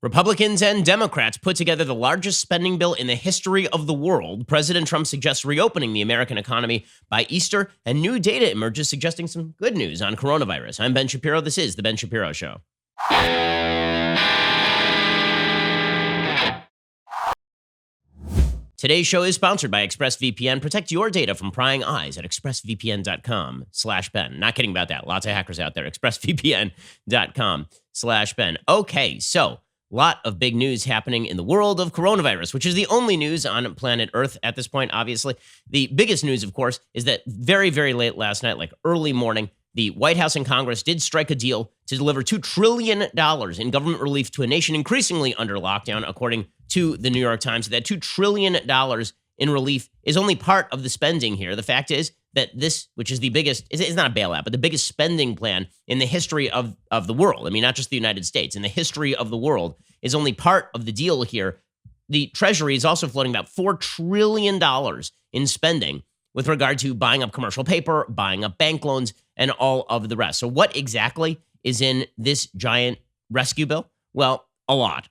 Republicans and Democrats put together the largest spending bill in the history of the world. President Trump suggests reopening the American economy by Easter, and new data emerges suggesting some good news on coronavirus. I'm Ben Shapiro. This is The Ben Shapiro Show. Today's show is sponsored by ExpressVPN. Protect your data from prying eyes at expressvpn.com/Ben. Not kidding about that. Lots of hackers out there. expressvpn.com/Ben. Okay, so a lot of big news happening in the world of coronavirus, which is the only news on planet Earth at this point, obviously. The biggest news, of course, is that very, very late last night, like early morning, the White House and Congress did strike a deal to deliver $2 trillion in government relief to a nation increasingly under lockdown, according to the New York Times. That $2 trillion in relief is only part of the spending here. The fact is that this, which is the biggest, it's not a bailout, but the biggest spending plan in the history of the world. I mean, not just the United States, in the history of the world, is only part of the deal here. The Treasury is also floating about $4 trillion in spending with regard to buying up commercial paper, buying up bank loans, and all of the rest. So what exactly is in this giant rescue bill? Well, a lot.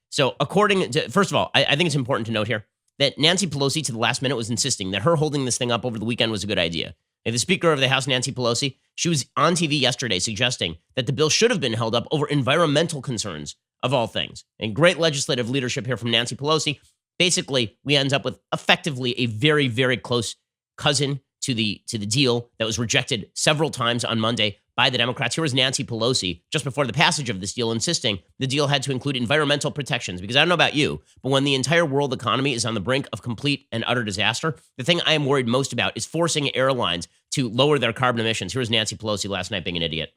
So according to, first of all, I think it's important to note here that Nancy Pelosi to the last minute was insisting that her holding this thing up over the weekend was a good idea. And the Speaker of the House, Nancy Pelosi, she was on TV yesterday suggesting that the bill should have been held up over environmental concerns of all things. And great legislative leadership here from Nancy Pelosi. Basically, we end up with effectively a very, very close cousin to the deal that was rejected several times on Monday by the Democrats. Here was Nancy Pelosi just before the passage of this deal insisting the deal had to include environmental protections. Because I don't know about you, but when the entire world economy is on the brink of complete and utter disaster, the thing I am worried most about is forcing airlines to lower their carbon emissions. Here was Nancy Pelosi last night being an idiot.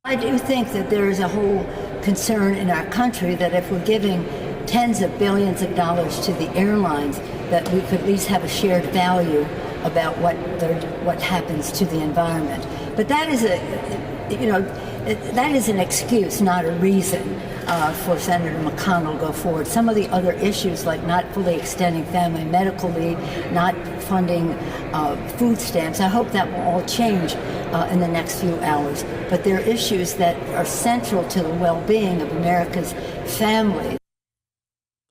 I do think that there is a whole concern in our country that if we're giving tens of billions of dollars to the airlines, that we could at least have a shared value about what happens to the environment. But that is that is an excuse, not a reason for Senator McConnell to go forward. Some of the other issues, like not fully extending family medical leave, not funding food stamps, I hope that will all change in the next few hours. But there are issues that are central to the well-being of America's families.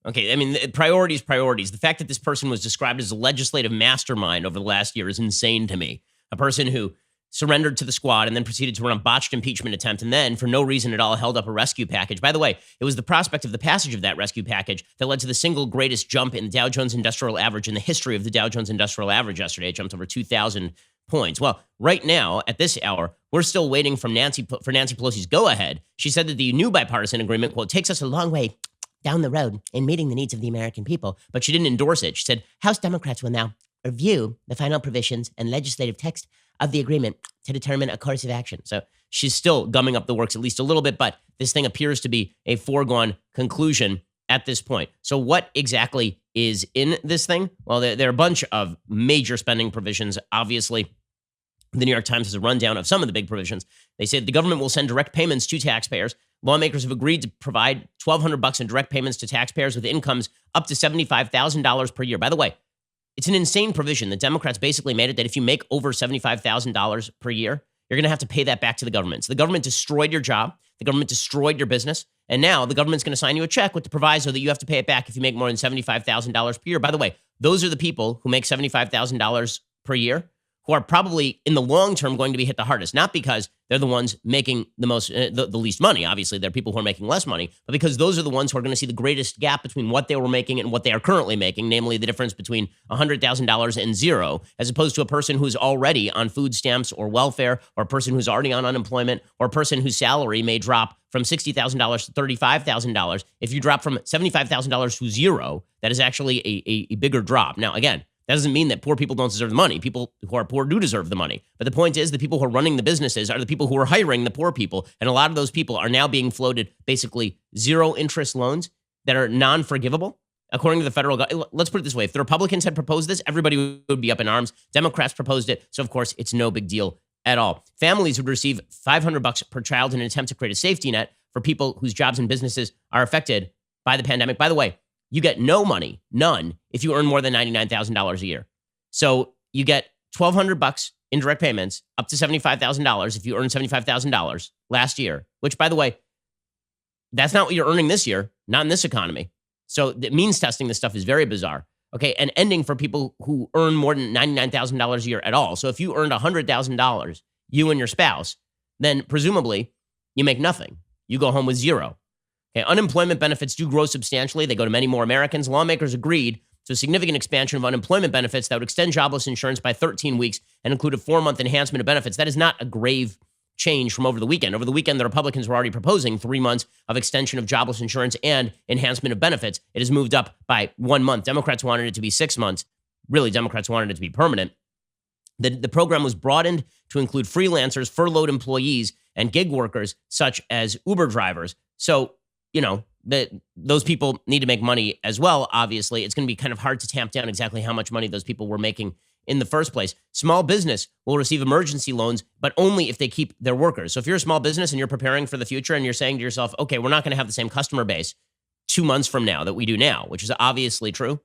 Okay, I mean, priorities. The fact that this person was described as a legislative mastermind over the last year is insane to me. A person who surrendered to the squad and then proceeded to run a botched impeachment attempt and then, for no reason at all, held up a rescue package. By the way, it was the prospect of the passage of that rescue package that led to the single greatest jump in the Dow Jones Industrial Average in the history of the Dow Jones Industrial Average yesterday. It jumped over 2,000 points. Well, right now, at this hour, we're still waiting for Nancy Pelosi's go-ahead. She said that the new bipartisan agreement, quote, takes us a long way down the road in meeting the needs of the American people, but she didn't endorse it. She said House Democrats will now review the final provisions and legislative text of the agreement to determine a course of action. So she's still gumming up the works at least a little bit, but this thing appears to be a foregone conclusion at this point. So what exactly is in this thing? Well, there are a bunch of major spending provisions. Obviously, the New York Times has a rundown of some of the big provisions. They say the government will send direct payments to taxpayers. Lawmakers have agreed to provide $1,200 in direct payments to taxpayers with incomes up to $75,000 per year. By the way, it's an insane provision. The Democrats basically made it that if you make over $75,000 per year, you're going to have to pay that back to the government. So the government destroyed your job. The government destroyed your business. And now the government's going to sign you a check with the proviso that you have to pay it back if you make more than $75,000 per year. By the way, those are the people who make $75,000 per year who are probably in the long term going to be hit the hardest, not because they're the ones making the least money. Obviously, there are people who are making less money, but because those are the ones who are going to see the greatest gap between what they were making and what they are currently making, namely the difference between $100,000 and zero, as opposed to a person who's already on food stamps or welfare, or a person who's already on unemployment, or a person whose salary may drop from $60,000 to $35,000. If you drop from $75,000 to zero, that is actually a bigger drop. Now, again, that doesn't mean that poor people don't deserve the money. People who are poor do deserve the money. But the point is the people who are running the businesses are the people who are hiring the poor people. And a lot of those people are now being floated basically zero interest loans that are non-forgivable. According to the federal government, let's put it this way. If the Republicans had proposed this, everybody would be up in arms. Democrats proposed it. So, of course, it's no big deal at all. Families would receive $500 per child in an attempt to create a safety net for people whose jobs and businesses are affected by the pandemic. By the way, you get no money, none, if you earn more than $99,000 a year. So you get $1,200 in direct payments, up to $75,000 if you earn $75,000 last year, which, by the way, that's not what you're earning this year, not in this economy. So the means testing this stuff is very bizarre. Okay, and ending for people who earn more than $99,000 a year at all. So if you earned $100,000, you and your spouse, then presumably you make nothing. You go home with zero. Okay, unemployment benefits do grow substantially. They go to many more Americans. Lawmakers agreed to a significant expansion of unemployment benefits that would extend jobless insurance by 13 weeks and include a 4-month enhancement of benefits. That is not a grave change from over the weekend. Over the weekend, the Republicans were already proposing 3 months of extension of jobless insurance and enhancement of benefits. It has moved up by 1 month. Democrats wanted it to be 6 months. Really, Democrats wanted it to be permanent. The program was broadened to include freelancers, furloughed employees, and gig workers such as Uber drivers. So, those people need to make money as well, obviously. It's going to be kind of hard to tamp down exactly how much money those people were making in the first place. Small business will receive emergency loans, but only if they keep their workers. So if you're a small business and you're preparing for the future and you're saying to yourself, okay, we're not going to have the same customer base 2 months from now that we do now, which is obviously true,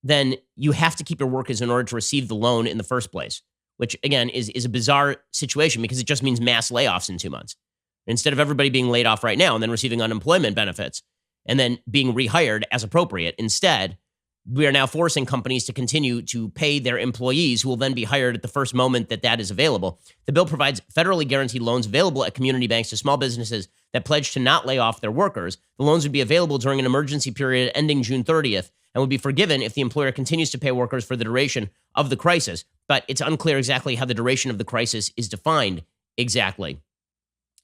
then you have to keep your workers in order to receive the loan in the first place, which again is a bizarre situation because it just means mass layoffs in 2 months. Instead of everybody being laid off right now and then receiving unemployment benefits and then being rehired as appropriate, instead, we are now forcing companies to continue to pay their employees who will then be hired at the first moment that is available. The bill provides federally guaranteed loans available at community banks to small businesses that pledge to not lay off their workers. The loans would be available during an emergency period ending June 30th and would be forgiven if the employer continues to pay workers for the duration of the crisis. But it's unclear exactly how the duration of the crisis is defined exactly.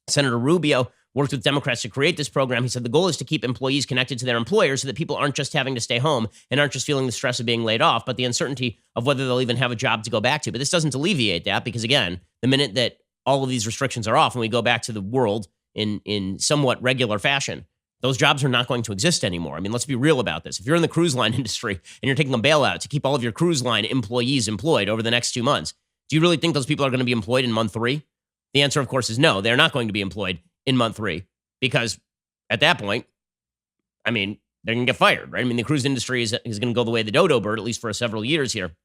Senator Rubio worked with Democrats to create this program. He said the goal is to keep employees connected to their employers so that people aren't just having to stay home and aren't just feeling the stress of being laid off, but the uncertainty of whether they'll even have a job to go back to. But this doesn't alleviate that because, again, the minute that all of these restrictions are off and we go back to the world in somewhat regular fashion, those jobs are not going to exist anymore. I mean, let's be real about this. If you're in the cruise line industry and you're taking a bailout to keep all of your cruise line employees employed over the next 2 months, do you really think those people are going to be employed in month 3? The answer, of course, is no. They're not going to be employed in month 3 because at that point, I mean, they're going to get fired, right? I mean, the cruise industry is going to go the way of the dodo bird, at least for several years here.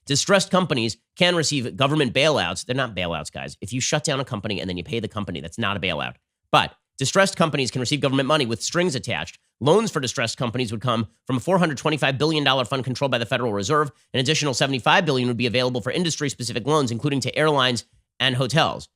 Distressed companies can receive government bailouts. They're not bailouts, guys. If you shut down a company and then you pay the company, that's not a bailout. But distressed companies can receive government money with strings attached. Loans for distressed companies would come from a $425 billion fund controlled by the Federal Reserve. An additional $75 billion would be available for industry-specific loans, including to airlines and hotels.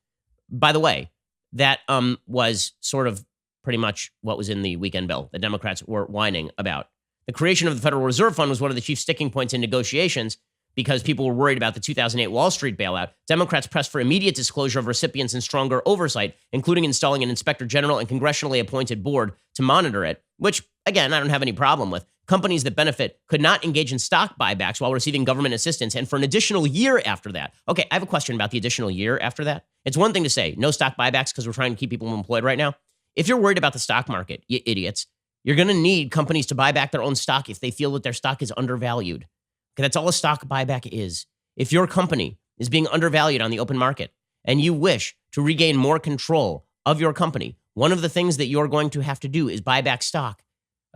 By the way, that was sort of pretty much what was in the weekend bill the Democrats were whining about. The creation of the Federal Reserve Fund was one of the chief sticking points in negotiations because people were worried about the 2008 Wall Street bailout. Democrats pressed for immediate disclosure of recipients and stronger oversight, including installing an inspector general and congressionally appointed board to monitor it, which, again, I don't have any problem with. Companies that benefit could not engage in stock buybacks while receiving government assistance and for an additional year after that. Okay, I have a question about the additional year after that. It's one thing to say no stock buybacks because we're trying to keep people employed right now. If you're worried about the stock market, you idiots, you're going to need companies to buy back their own stock if they feel that their stock is undervalued. Okay, that's all a stock buyback is. If your company is being undervalued on the open market and you wish to regain more control of your company, one of the things that you're going to have to do is buy back stock.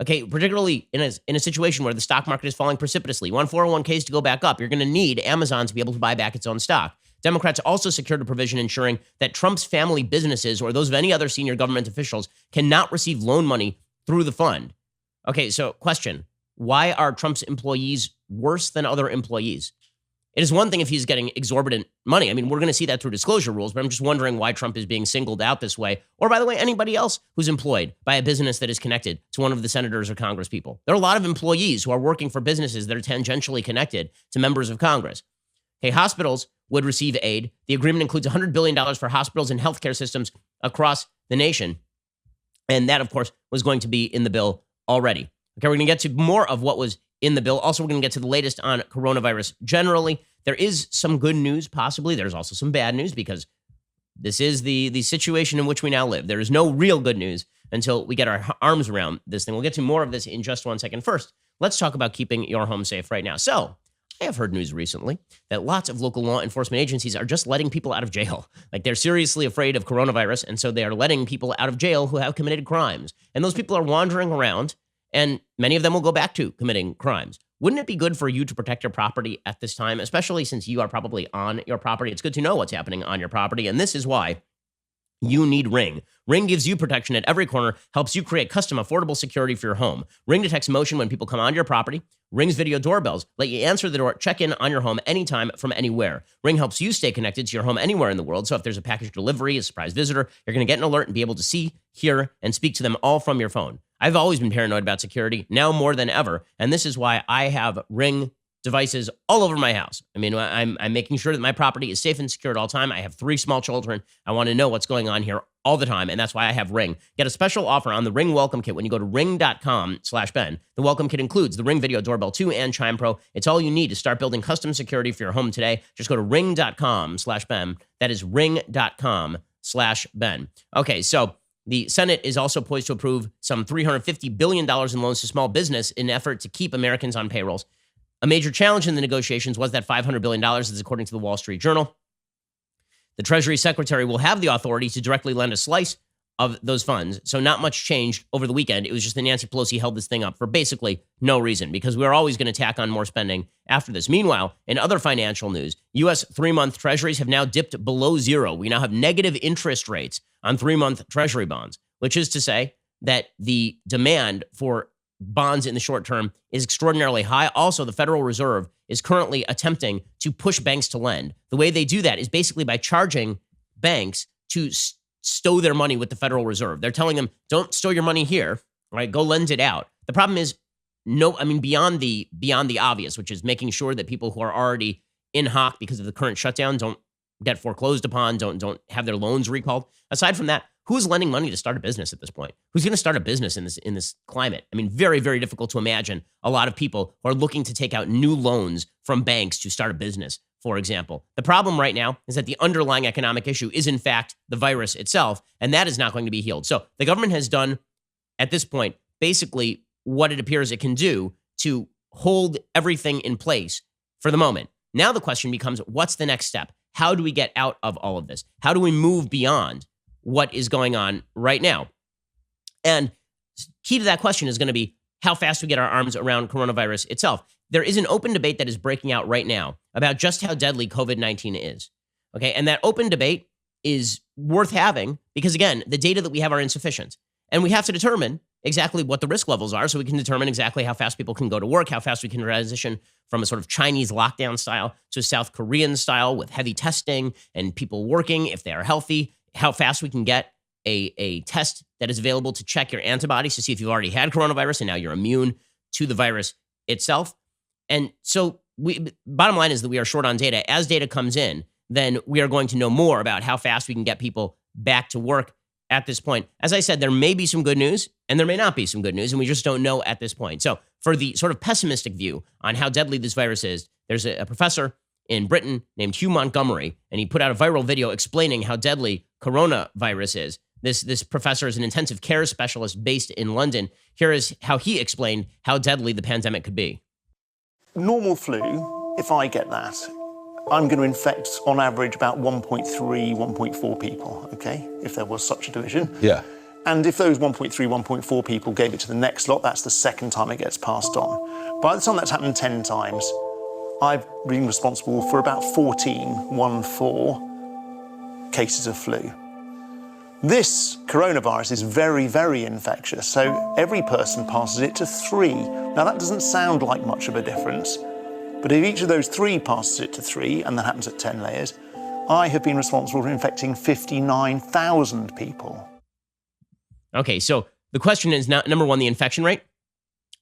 Okay, particularly in a situation where the stock market is falling precipitously. You want 401ks to go back up. You're going to need Amazon to be able to buy back its own stock. Democrats also secured a provision ensuring that Trump's family businesses or those of any other senior government officials cannot receive loan money through the fund. Okay, so question, why are Trump's employees worse than other employees? It is one thing if he's getting exorbitant money. I mean, we're going to see that through disclosure rules, but I'm just wondering why Trump is being singled out this way. Or, by the way, anybody else who's employed by a business that is connected to one of the senators or Congress people. There are a lot of employees who are working for businesses that are tangentially connected to members of Congress. Okay, hospitals would receive aid. The agreement includes $100 billion for hospitals and healthcare systems across the nation. And that, of course, was going to be in the bill already. Okay, we're going to get to more of what was in the bill. Also, we're going to get to the latest on coronavirus generally. There is some good news, possibly. There's also some bad news because this is the situation in which we now live. There is no real good news until we get our arms around this thing. We'll get to more of this in just 1 second. First, let's talk about keeping your home safe right now. So, I have heard news recently that lots of local law enforcement agencies are just letting people out of jail. Like they're seriously afraid of coronavirus, and so they are letting people out of jail who have committed crimes. And those people are wandering around, and many of them will go back to committing crimes. Wouldn't it be good for you to protect your property at this time, especially since you are probably on your property? It's good to know what's happening on your property, and this is why you need Ring. Ring gives you protection at every corner, helps you create custom, affordable security for your home. Ring detects motion when people come onto your property. Ring's video doorbells let you answer the door, check in on your home anytime from anywhere. Ring helps you stay connected to your home anywhere in the world. So if there's a package delivery, a surprise visitor, you're going to get an alert and be able to see, hear, and speak to them all from your phone. I've always been paranoid about security, now more than ever. And this is why I have Ring devices all over my house. I mean, I'm making sure that my property is safe and secure at all time. I have 3 small children. I want to know what's going on here all the time, and that's why I have Ring. Get a special offer on the Ring Welcome Kit when you go to ring.com/Ben. The Welcome Kit includes the Ring Video Doorbell 2 and Chime Pro. It's all you need to start building custom security for your home today. Just go to ring.com/Ben. That is ring.com/Ben. Okay, so the Senate is also poised to approve some $350 billion in loans to small business in an effort to keep Americans on payrolls. A major challenge in the negotiations was that $500 billion, is according to the Wall Street Journal. The Treasury Secretary will have the authority to directly lend a slice of those funds. So not much changed over the weekend. It was just that Nancy Pelosi held this thing up for basically no reason, because we're always going to tack on more spending after this. Meanwhile, in other financial news, U.S. 3-month treasuries have now dipped below zero. We now have negative interest rates on 3-month treasury bonds, which is to say that the demand for bonds in the short term is extraordinarily high. Also, the Federal Reserve is currently attempting to push banks to lend. The way they do that is basically by charging banks to stow their money with the Federal Reserve. They're telling them, don't stow your money here, right? Go lend it out. The problem is, beyond the obvious, which is making sure that people who are already in hock because of the current shutdown don't get foreclosed upon, don't have their loans recalled. Aside from that, who's lending money to start a business at this point? Who's going to start a business in this climate? I mean, very, very difficult to imagine a lot of people who are looking to take out new loans from banks to start a business, for example. The problem right now is that the underlying economic issue is, in fact, the virus itself, and that is not going to be healed. So the government has done, at this point, basically what it appears it can do to hold everything in place for the moment. Now the question becomes, what's the next step? How do we get out of all of this? How do we move beyond what is going on right now? And key to that question is going to be how fast we get our arms around coronavirus itself. There is an open debate that is breaking out right now about just how deadly COVID-19 is. Okay, and that open debate is worth having because, again, the data that we have are insufficient. And we have to determine exactly what the risk levels are so we can determine exactly how fast people can go to work, how fast we can transition from a sort of Chinese lockdown style to a South Korean style with heavy testing and people working if they are healthy, how fast we can get a test that is available to check your antibodies to see if you've already had coronavirus and now you're immune to the virus itself. And so bottom line is that we are short on data. As data comes in, then we are going to know more about how fast we can get people back to work at this point. As I said, there may be some good news and there may not be some good news, and we just don't know at this point. So for the sort of pessimistic view on how deadly this virus is, there's a professor in Britain named Hugh Montgomery, and he put out a viral video explaining how deadly coronavirus is. This professor is an intensive care specialist based in London. Here is how he explained how deadly the pandemic could be. Normal flu, if I get that, I'm going to infect on average about 1.3, 1.4 people, okay, if there was such a division. Yeah. And if those 1.3, 1.4 people gave it to the next lot, that's the second time it gets passed on. By the time that's happened 10 times, I've been responsible for about 14 cases of flu. This coronavirus is very, very infectious, so every person passes it to 3. Now, that doesn't sound like much of a difference, but if each of those 3 passes it to 3, and that happens at 10 layers, I have been responsible for infecting 59,000 people. Okay, so the question is not, number one, the infection rate,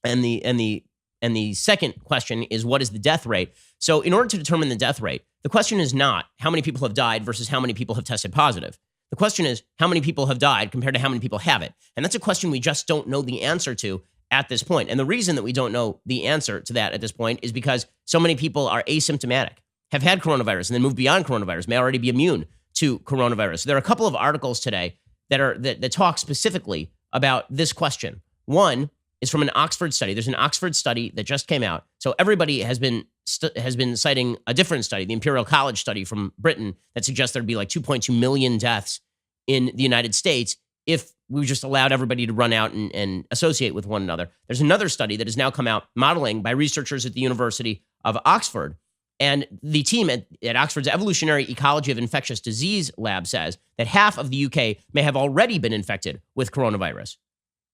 and the second question is, what is the death rate? So in order to determine the death rate, the question is not how many people have died versus how many people have tested positive. The question is how many people have died compared to how many people have it. And that's a question we just don't know the answer to at this point. And the reason that we don't know the answer to that at this point is because so many people are asymptomatic, have had coronavirus, and then moved beyond coronavirus, may already be immune to coronavirus. There are a couple of articles today that talk specifically about this question. One is from an Oxford study. There's an Oxford study that just came out. So everybody has been citing a different study, the Imperial College study from Britain, that suggests there'd be like 2.2 million deaths in the United States if we just allowed everybody to run out and associate with one another. There's another study that has now come out modeling by researchers at the University of Oxford And the team at Oxford's Evolutionary Ecology of Infectious Disease Lab says that half of the UK may have already been infected with coronavirus.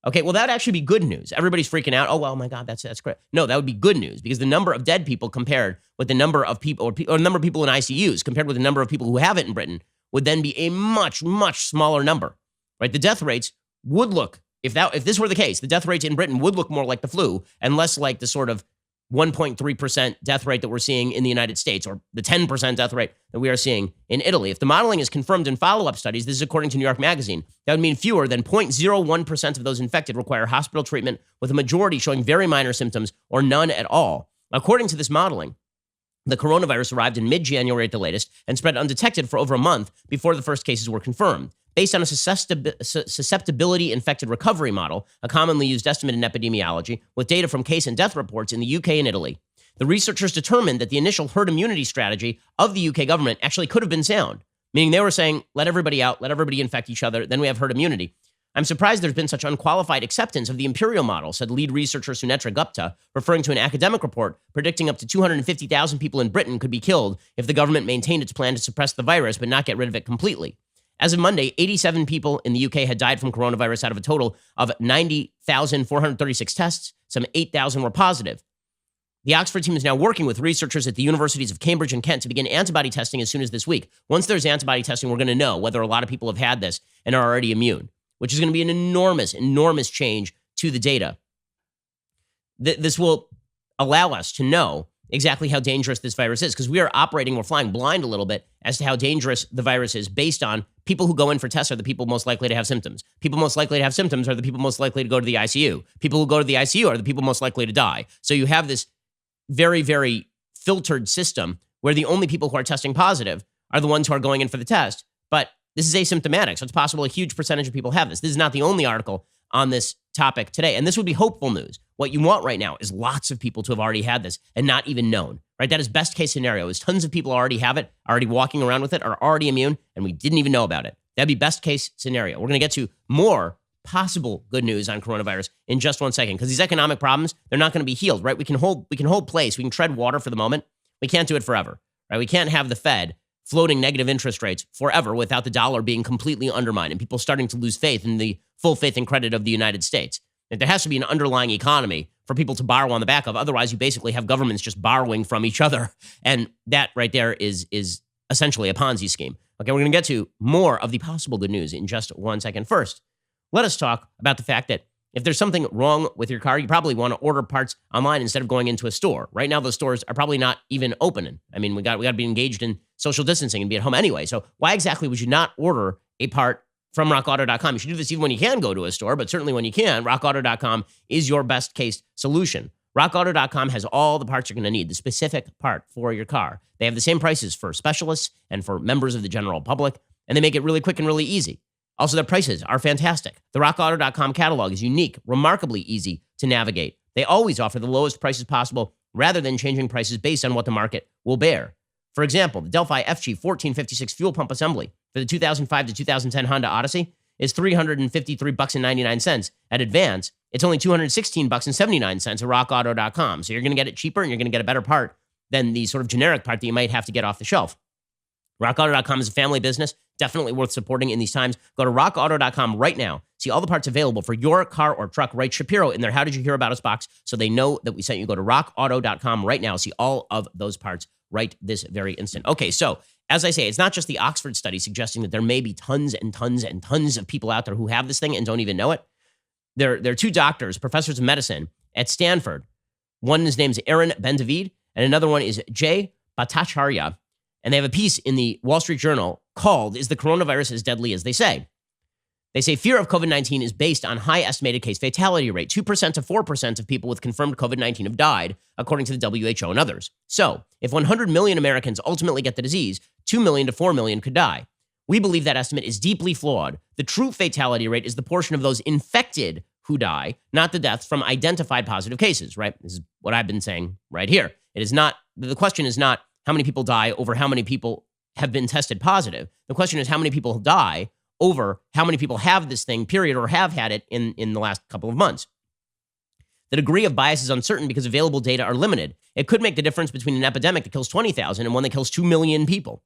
Okay, well, that would actually be good news. Everybody's freaking out. Oh, well, my God, that's great. No, that would be good news because the number of dead people compared with the number of people or number of people in ICUs compared with the number of people who have it in Britain would then be a much, much smaller number, right? The death rates would look, if this were the case, the death rates in Britain would look more like the flu and less like the sort of 1.3% death rate that we're seeing in the United States or the 10% death rate that we are seeing in Italy. If the modeling is confirmed in follow-up studies, this is according to New York Magazine, that would mean fewer than 0.01% of those infected require hospital treatment, with a majority showing very minor symptoms or none at all. According to this modeling, the coronavirus arrived in mid-January at the latest and spread undetected for over a month before the first cases were confirmed. Based on a susceptibility infected recovery model, a commonly used estimate in epidemiology, with data from case and death reports in the UK and Italy, the researchers determined that the initial herd immunity strategy of the UK government actually could have been sound, meaning they were saying, let everybody out, let everybody infect each other, then we have herd immunity. I'm surprised there's been such unqualified acceptance of the imperial model, said lead researcher Sunetra Gupta, referring to an academic report predicting up to 250,000 people in Britain could be killed if the government maintained its plan to suppress the virus but not get rid of it completely. As of Monday, 87 people in the UK had died from coronavirus out of a total of 90,436 tests. Some 8,000 were positive. The Oxford team is now working with researchers at the universities of Cambridge and Kent to begin antibody testing as soon as this week. Once there's antibody testing, we're going to know whether a lot of people have had this and are already immune, which is going to be an enormous, enormous change to the data. This will allow us to know exactly how dangerous this virus is, because we're flying blind a little bit as to how dangerous the virus is based on people who go in for tests are the people most likely to have symptoms. People most likely to have symptoms are the people most likely to go to the ICU. People who go to the ICU are the people most likely to die. So you have this very, very filtered system where the only people who are testing positive are the ones who are going in for the test. But this is asymptomatic, so it's possible a huge percentage of people have this. This is not the only article on this topic today, and this would be hopeful news. What you want right now is lots of people to have already had this and not even known, right? That is best case scenario, is tons of people already have it, already walking around with it, are already immune, and we didn't even know about it. That'd be best case scenario. We're going to get to more possible good news on coronavirus in just one second, because these economic problems, they're not going to be healed, right? We can hold place. We can tread water for the moment. We can't do it forever, right? We can't have the Fed floating negative interest rates forever without the dollar being completely undermined and people starting to lose faith in the full faith and credit of the United States. And there has to be an underlying economy for people to borrow on the back of. Otherwise, you basically have governments just borrowing from each other. And that right there is essentially a Ponzi scheme. Okay, we're going to get to more of the possible good news in just 1 second. First, let us talk about the fact that if there's something wrong with your car, you probably want to order parts online instead of going into a store. Right now, those stores are probably not even opening. I mean, we got to be engaged in social distancing and be at home anyway. So why exactly would you not order a part from rockauto.com? You should do this even when you can go to a store, but certainly when you can, rockauto.com is your best case solution. Rockauto.com has all the parts you're going to need, the specific part for your car. They have the same prices for specialists and for members of the general public, and they make it really quick and really easy. Also, their prices are fantastic. The rockauto.com catalog is unique, remarkably easy to navigate. They always offer the lowest prices possible rather than changing prices based on what the market will bear. For example, the Delphi FG 1456 fuel pump assembly for the 2005 to 2010 Honda Odyssey is $353.99. At Advance, it's only $216.79 at rockauto.com. So you're going to get it cheaper and you're going to get a better part than the sort of generic part that you might have to get off the shelf. RockAuto.com is a family business, definitely worth supporting in these times. Go to RockAuto.com right now. See all the parts available for your car or truck. Write Shapiro in their How Did You Hear About Us box so they know that we sent you. Go to RockAuto.com right now. See all of those parts right this very instant. Okay, so as I say, it's not just the Oxford study suggesting that there may be tons and tons and tons of people out there who have this thing and don't even know it. There are two doctors, professors of medicine at Stanford. One, his name is Aaron Ben-David, and another one is Jay Bhattacharya. And they have a piece in the Wall Street Journal called, "Is the Coronavirus as Deadly as They Say?" They say fear of COVID-19 is based on high estimated case fatality rate. 2% to 4% of people with confirmed COVID-19 have died, according to the WHO and others. So if 100 million Americans ultimately get the disease, 2 million to 4 million could die. We believe that estimate is deeply flawed. The true fatality rate is the portion of those infected who die, not the deaths from identified positive cases, right? This is what I've been saying right here. It is not, the question is not how many people die over how many people have been tested positive. The question is how many people die over how many people have this thing, period, or have had it in the last couple of months. The degree of bias is uncertain because available data are limited. It could make the difference between an epidemic that kills 20,000 and one that kills 2 million people.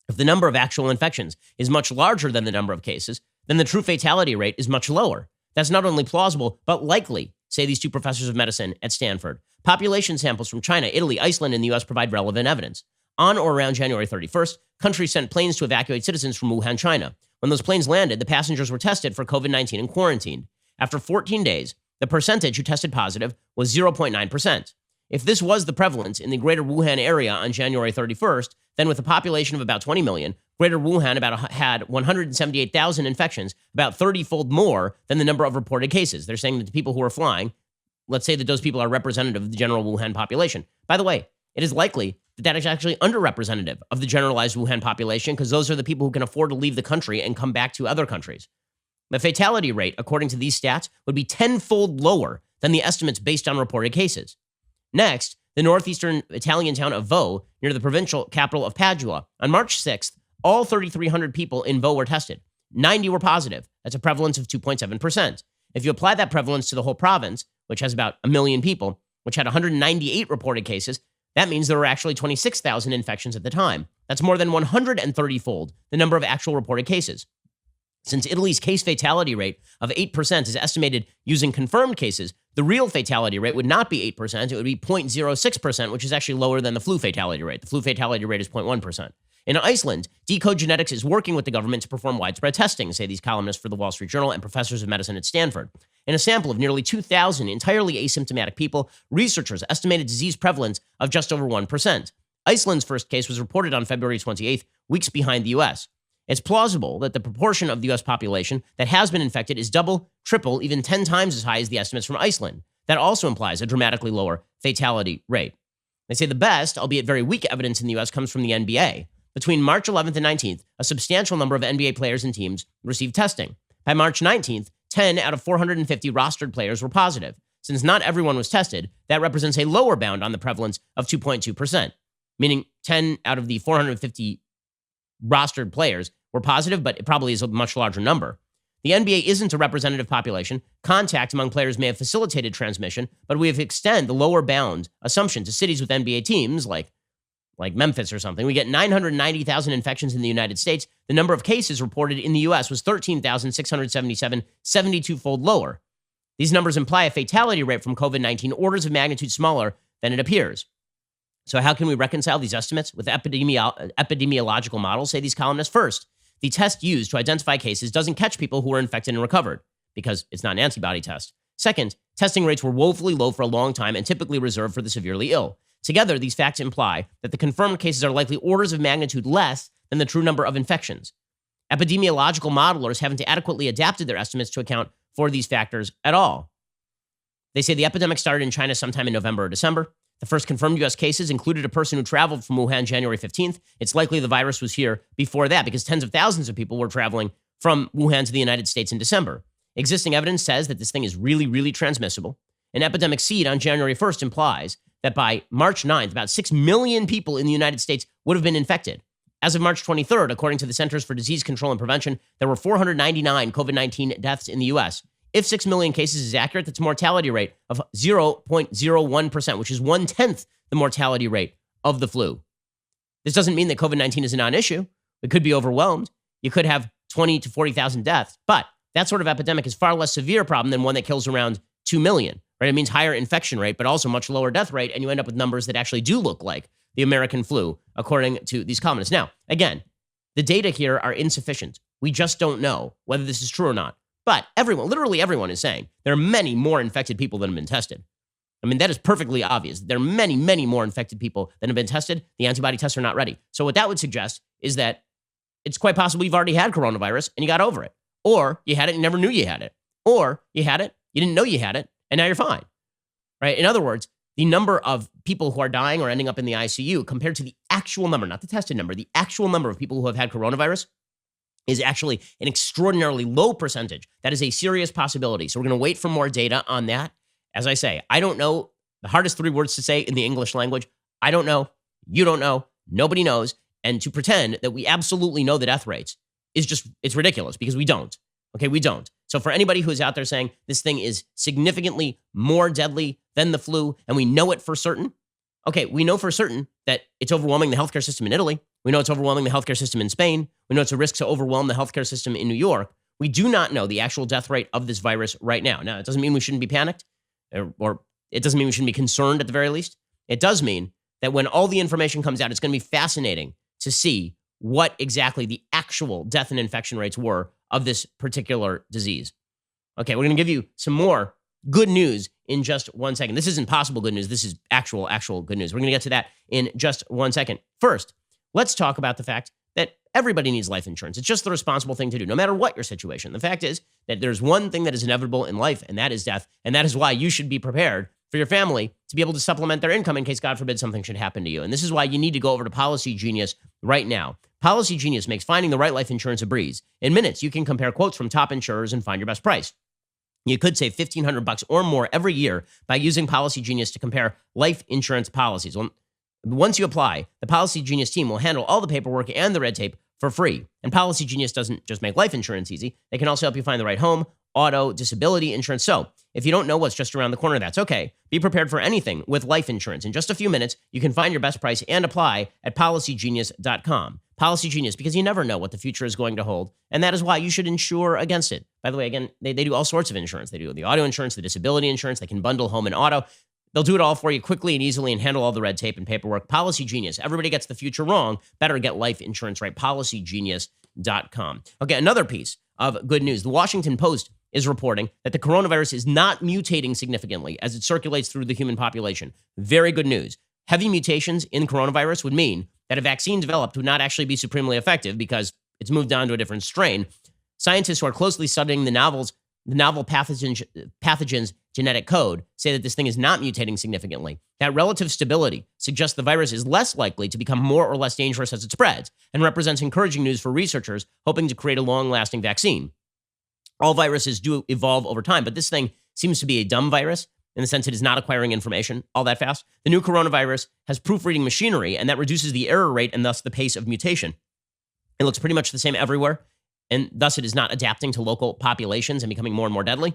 If the number of actual infections is much larger than the number of cases, then the true fatality rate is much lower. That's not only plausible, but likely, say these two professors of medicine at Stanford. Population samples from China, Italy, Iceland, and the US provide relevant evidence. On or around January 31st, countries sent planes to evacuate citizens from Wuhan, China. When those planes landed, the passengers were tested for COVID-19 and quarantined. After 14 days, the percentage who tested positive was 0.9%. If this was the prevalence in the greater Wuhan area on January 31st, then with a population of about 20 million, greater Wuhan had 178,000 infections, about 30-fold more than the number of reported cases. They're saying that the people who are flying, let's say that those people are representative of the general Wuhan population. By the way, it is likely that that is actually underrepresentative of the generalized Wuhan population because those are the people who can afford to leave the country and come back to other countries. The fatality rate, according to these stats, would be 10-fold lower than the estimates based on reported cases. Next, the northeastern Italian town of Vo, near the provincial capital of Padua. On March 6th, all 3,300 people in Vo were tested. 90 were positive. That's a prevalence of 2.7%. If you apply that prevalence to the whole province, which has about 1 million people, which had 198 reported cases, that means there were actually 26,000 infections at the time. That's more than 130-fold the number of actual reported cases. Since Italy's case fatality rate of 8% is estimated using confirmed cases, the real fatality rate would not be 8%, it would be 0.06%, which is actually lower than the flu fatality rate. The flu fatality rate is 0.1%. In Iceland, Decode Genetics is working with the government to perform widespread testing, say these columnists for the Wall Street Journal and professors of medicine at Stanford. In a sample of nearly 2,000 entirely asymptomatic people, researchers estimated disease prevalence of just over 1%. Iceland's first case was reported on February 28th, weeks behind the U.S. It's plausible that the proportion of the U.S. population that has been infected is double, triple, even 10 times as high as the estimates from Iceland. That also implies a dramatically lower fatality rate. They say the best, albeit very weak evidence in the U.S. comes from the NBA. Between March 11th and 19th, a substantial number of NBA players and teams received testing. By March 19th, 10 out of 450 rostered players were positive. Since not everyone was tested, that represents a lower bound on the prevalence of 2.2%, meaning 10 out of the 450 rostered players were positive, but it probably is a much larger number. The NBA isn't a representative population. Contact among players may have facilitated transmission, but we have extended the lower bound assumption to cities with NBA teams like Memphis or something. We get 990,000 infections in the United States. The number of cases reported in the U.S. was 13,677, 72-fold lower. These numbers imply a fatality rate from COVID-19 orders of magnitude smaller than it appears. So how can we reconcile these estimates with epidemiological models, say these columnists? First, the test used to identify cases doesn't catch people who are infected and recovered because it's not an antibody test. Second, testing rates were woefully low for a long time and typically reserved for the severely ill. Together, these facts imply that the confirmed cases are likely orders of magnitude less than the true number of infections. Epidemiological modelers haven't adequately adapted their estimates to account for these factors at all. They say the epidemic started in China sometime in November or December. The first confirmed U.S. cases included a person who traveled from Wuhan January 15th. It's likely the virus was here before that because tens of thousands of people were traveling from Wuhan to the United States in December. Existing evidence says that this thing is really, really transmissible. An epidemic seed on January 1st implies that by March 9th, about 6 million people in the United States would have been infected. As of March 23rd, according to the Centers for Disease Control and Prevention, there were 499 COVID-19 deaths in the U.S. If 6 million cases is accurate, that's a mortality rate of 0.01%, which is 1/10 the mortality rate of the flu. This doesn't mean that COVID-19 is a non-issue. We could be overwhelmed. You could have 20 to 40,000 deaths, but that sort of epidemic is far less severe problem than one that kills around 2 million, right? It means higher infection rate, but also much lower death rate, and you end up with numbers that actually do look like the American flu, according to these columnists. Now, again, the data here are insufficient. We just don't know whether this is true or not. But everyone, literally everyone is saying there are many more infected people than have been tested. I mean, that is perfectly obvious. There are many, many more infected people than have been tested. The antibody tests are not ready. So what that would suggest is that it's quite possible you've already had coronavirus and you got over it. Or you had it and never knew you had it. Or you had it, you didn't know you had it, and now you're fine. Right? In other words, the number of people who are dying or ending up in the ICU compared to the actual number, not the tested number, the actual number of people who have had coronavirus is actually an extraordinarily low percentage. That is a serious possibility. So we're going to wait for more data on that. As I say, I don't know the hardest 3 words to say in the English language. I don't know. You don't know. Nobody knows. And to pretend that we absolutely know the death rates is just, it's ridiculous because we don't. Okay, we don't. So for anybody who's out there saying this thing is significantly more deadly than the flu, and we know it for certain, okay, we know for certain that it's overwhelming the healthcare system in Italy. We know it's overwhelming the healthcare system in Spain. We know it's a risk to overwhelm the healthcare system in New York. We do not know the actual death rate of this virus right now. Now, it doesn't mean we shouldn't be panicked, or it doesn't mean we shouldn't be concerned at the very least. It does mean that when all the information comes out, it's going to be fascinating to see what exactly the actual death and infection rates were of this particular disease. Okay, we're going to give you some more good news in just 1 second. This isn't possible good news. This is actual good news. We're going to get to that in just 1 second. First, let's talk about the fact that everybody needs life insurance. It's just the responsible thing to do, no matter what your situation. The fact is that there's one thing that is inevitable in life, and that is death. And that is why you should be prepared for your family to be able to supplement their income in case, God forbid, something should happen to you. And this is why you need to go over to Policy Genius right now. Policy Genius makes finding the right life insurance a breeze. In minutes, you can compare quotes from top insurers and find your best price. You could save $1,500 or more every year by using Policy Genius to compare life insurance policies. Once you apply, the Policy Genius team will handle all the paperwork and the red tape for free. And Policy Genius doesn't just make life insurance easy. They can also help you find the right home, auto, disability insurance. So if you don't know what's just around the corner, that's okay. Be prepared for anything with life insurance. In just a few minutes, you can find your best price and apply at policygenius.com. Policy Genius, because you never know what the future is going to hold. And that is why you should insure against it. By the way, again, they do all sorts of insurance. They do the auto insurance, the disability insurance. They can bundle home and auto. They'll do it all for you quickly and easily and handle all the red tape and paperwork. Policy Genius. Everybody gets the future wrong. Better get life insurance right. Policygenius.com. Okay, another piece of good news. The Washington Post is reporting that the coronavirus is not mutating significantly as it circulates through the human population. Very good news. Heavy mutations in coronavirus would mean that a vaccine developed would not actually be supremely effective because it's moved on to a different strain. Scientists who are closely studying the novel pathogen's genetic code say that this thing is not mutating significantly. That relative stability suggests the virus is less likely to become more or less dangerous as it spreads and represents encouraging news for researchers hoping to create a long-lasting vaccine. All viruses do evolve over time, but this thing seems to be a dumb virus in the sense it is not acquiring information all that fast. The new coronavirus has proofreading machinery, and that reduces the error rate and thus the pace of mutation. It looks pretty much the same everywhere, and thus it is not adapting to local populations and becoming more and more deadly.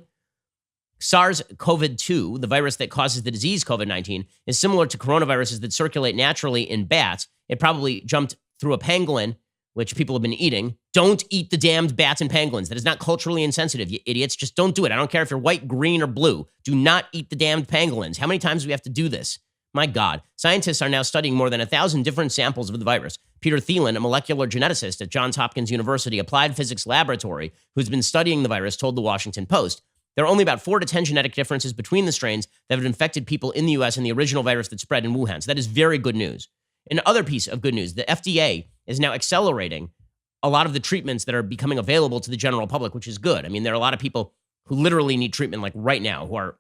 SARS-CoV-2, the virus that causes the disease COVID-19, is similar to coronaviruses that circulate naturally in bats. It probably jumped through a pangolin, which people have been eating. Don't eat the damned bats and pangolins. That is not culturally insensitive, you idiots. Just don't do it. I don't care if you're white, green, or blue. Do not eat the damned pangolins. How many times do we have to do this? My God. Scientists are now studying more than 1,000 different samples of the virus. Peter Thielen, a molecular geneticist at Johns Hopkins University Applied Physics Laboratory, who's been studying the virus, told the Washington Post, there are only about 4 to 10 genetic differences between the strains that have infected people in the U.S. and the original virus that spread in Wuhan. So that is very good news. Another piece of good news, the FDA is now accelerating a lot of the treatments that are becoming available to the general public, which is good. I mean, there are a lot of people who literally need treatment like right now, who are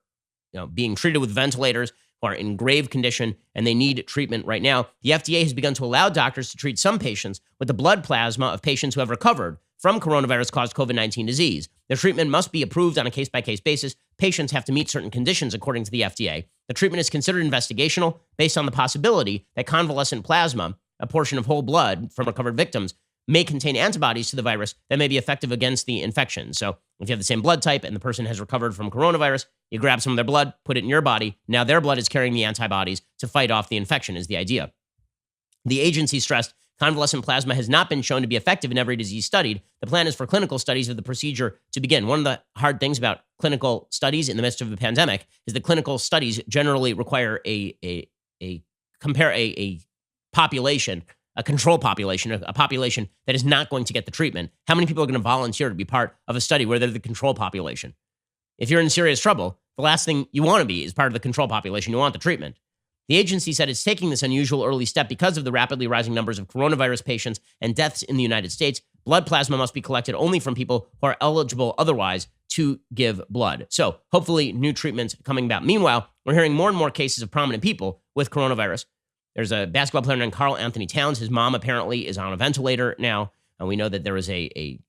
being treated with ventilators, who are in grave condition, and they need treatment right now. The FDA has begun to allow doctors to treat some patients with the blood plasma of patients who have recovered from coronavirus-caused COVID-19 disease. The treatment must be approved on a case-by-case basis. Patients have to meet certain conditions according to the FDA. The treatment is considered investigational based on the possibility that convalescent plasma, a portion of whole blood from recovered victims, may contain antibodies to the virus that may be effective against the infection. So if you have the same blood type and the person has recovered from coronavirus, you grab some of their blood, put it in your body. Now their blood is carrying the antibodies to fight off the infection is the idea. The agency stressed convalescent plasma has not been shown to be effective in every disease studied. The plan is for clinical studies of the procedure to begin. One of the hard things about clinical studies in the midst of a pandemic is that clinical studies generally require a population, a control population, a population that is not going to get the treatment. How many people are going to volunteer to be part of a study where they're the control population? If you're in serious trouble, the last thing you want to be is part of the control population. You want the treatment. The agency said it's taking this unusual early step because of the rapidly rising numbers of coronavirus patients and deaths in the United States. Blood plasma must be collected only from people who are eligible otherwise to give blood. So hopefully new treatments coming about. Meanwhile, we're hearing more and more cases of prominent people with coronavirus. There's a basketball player named Karl Anthony Towns. His mom apparently is on a ventilator now. And we know that there was a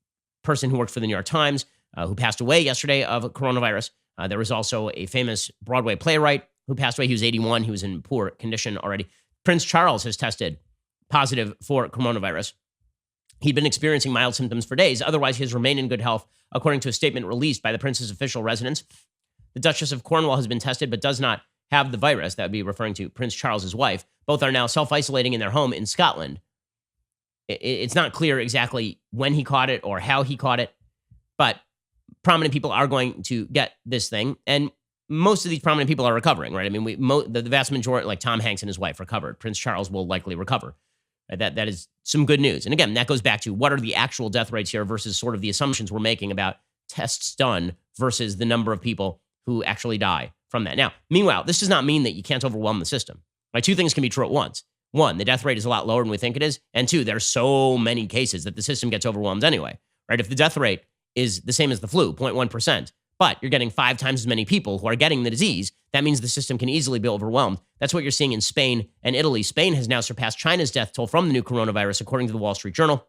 person who worked for the New York Times who passed away yesterday of coronavirus. There was also a famous Broadway playwright who passed away. He was 81. He was in poor condition already. Prince Charles has tested positive for coronavirus. He'd been experiencing mild symptoms for days. Otherwise, he has remained in good health, according to a statement released by the prince's official residence. The Duchess of Cornwall has been tested but does not have the virus. That would be referring to Prince Charles's wife. Both are now self-isolating in their home in Scotland. It's not clear exactly when he caught it or how he caught it, but prominent people are going to get this thing, and most of these prominent people are recovering, right? I mean, the vast majority, like Tom Hanks and his wife, recovered. Prince Charles will likely recover. That is some good news. And again, that goes back to what are the actual death rates here versus sort of the assumptions we're making about tests done versus the number of people who actually die from that. Now, meanwhile, this does not mean that you can't overwhelm the system. Right? Two things can be true at once. One, the death rate is a lot lower than we think it is. And two, there's so many cases that the system gets overwhelmed anyway. Right? If the death rate is the same as the flu, 0.1%, but you're getting 5 times as many people who are getting the disease, that means the system can easily be overwhelmed. That's what you're seeing in Spain and Italy. Spain has now surpassed China's death toll from the new coronavirus, according to the Wall Street Journal.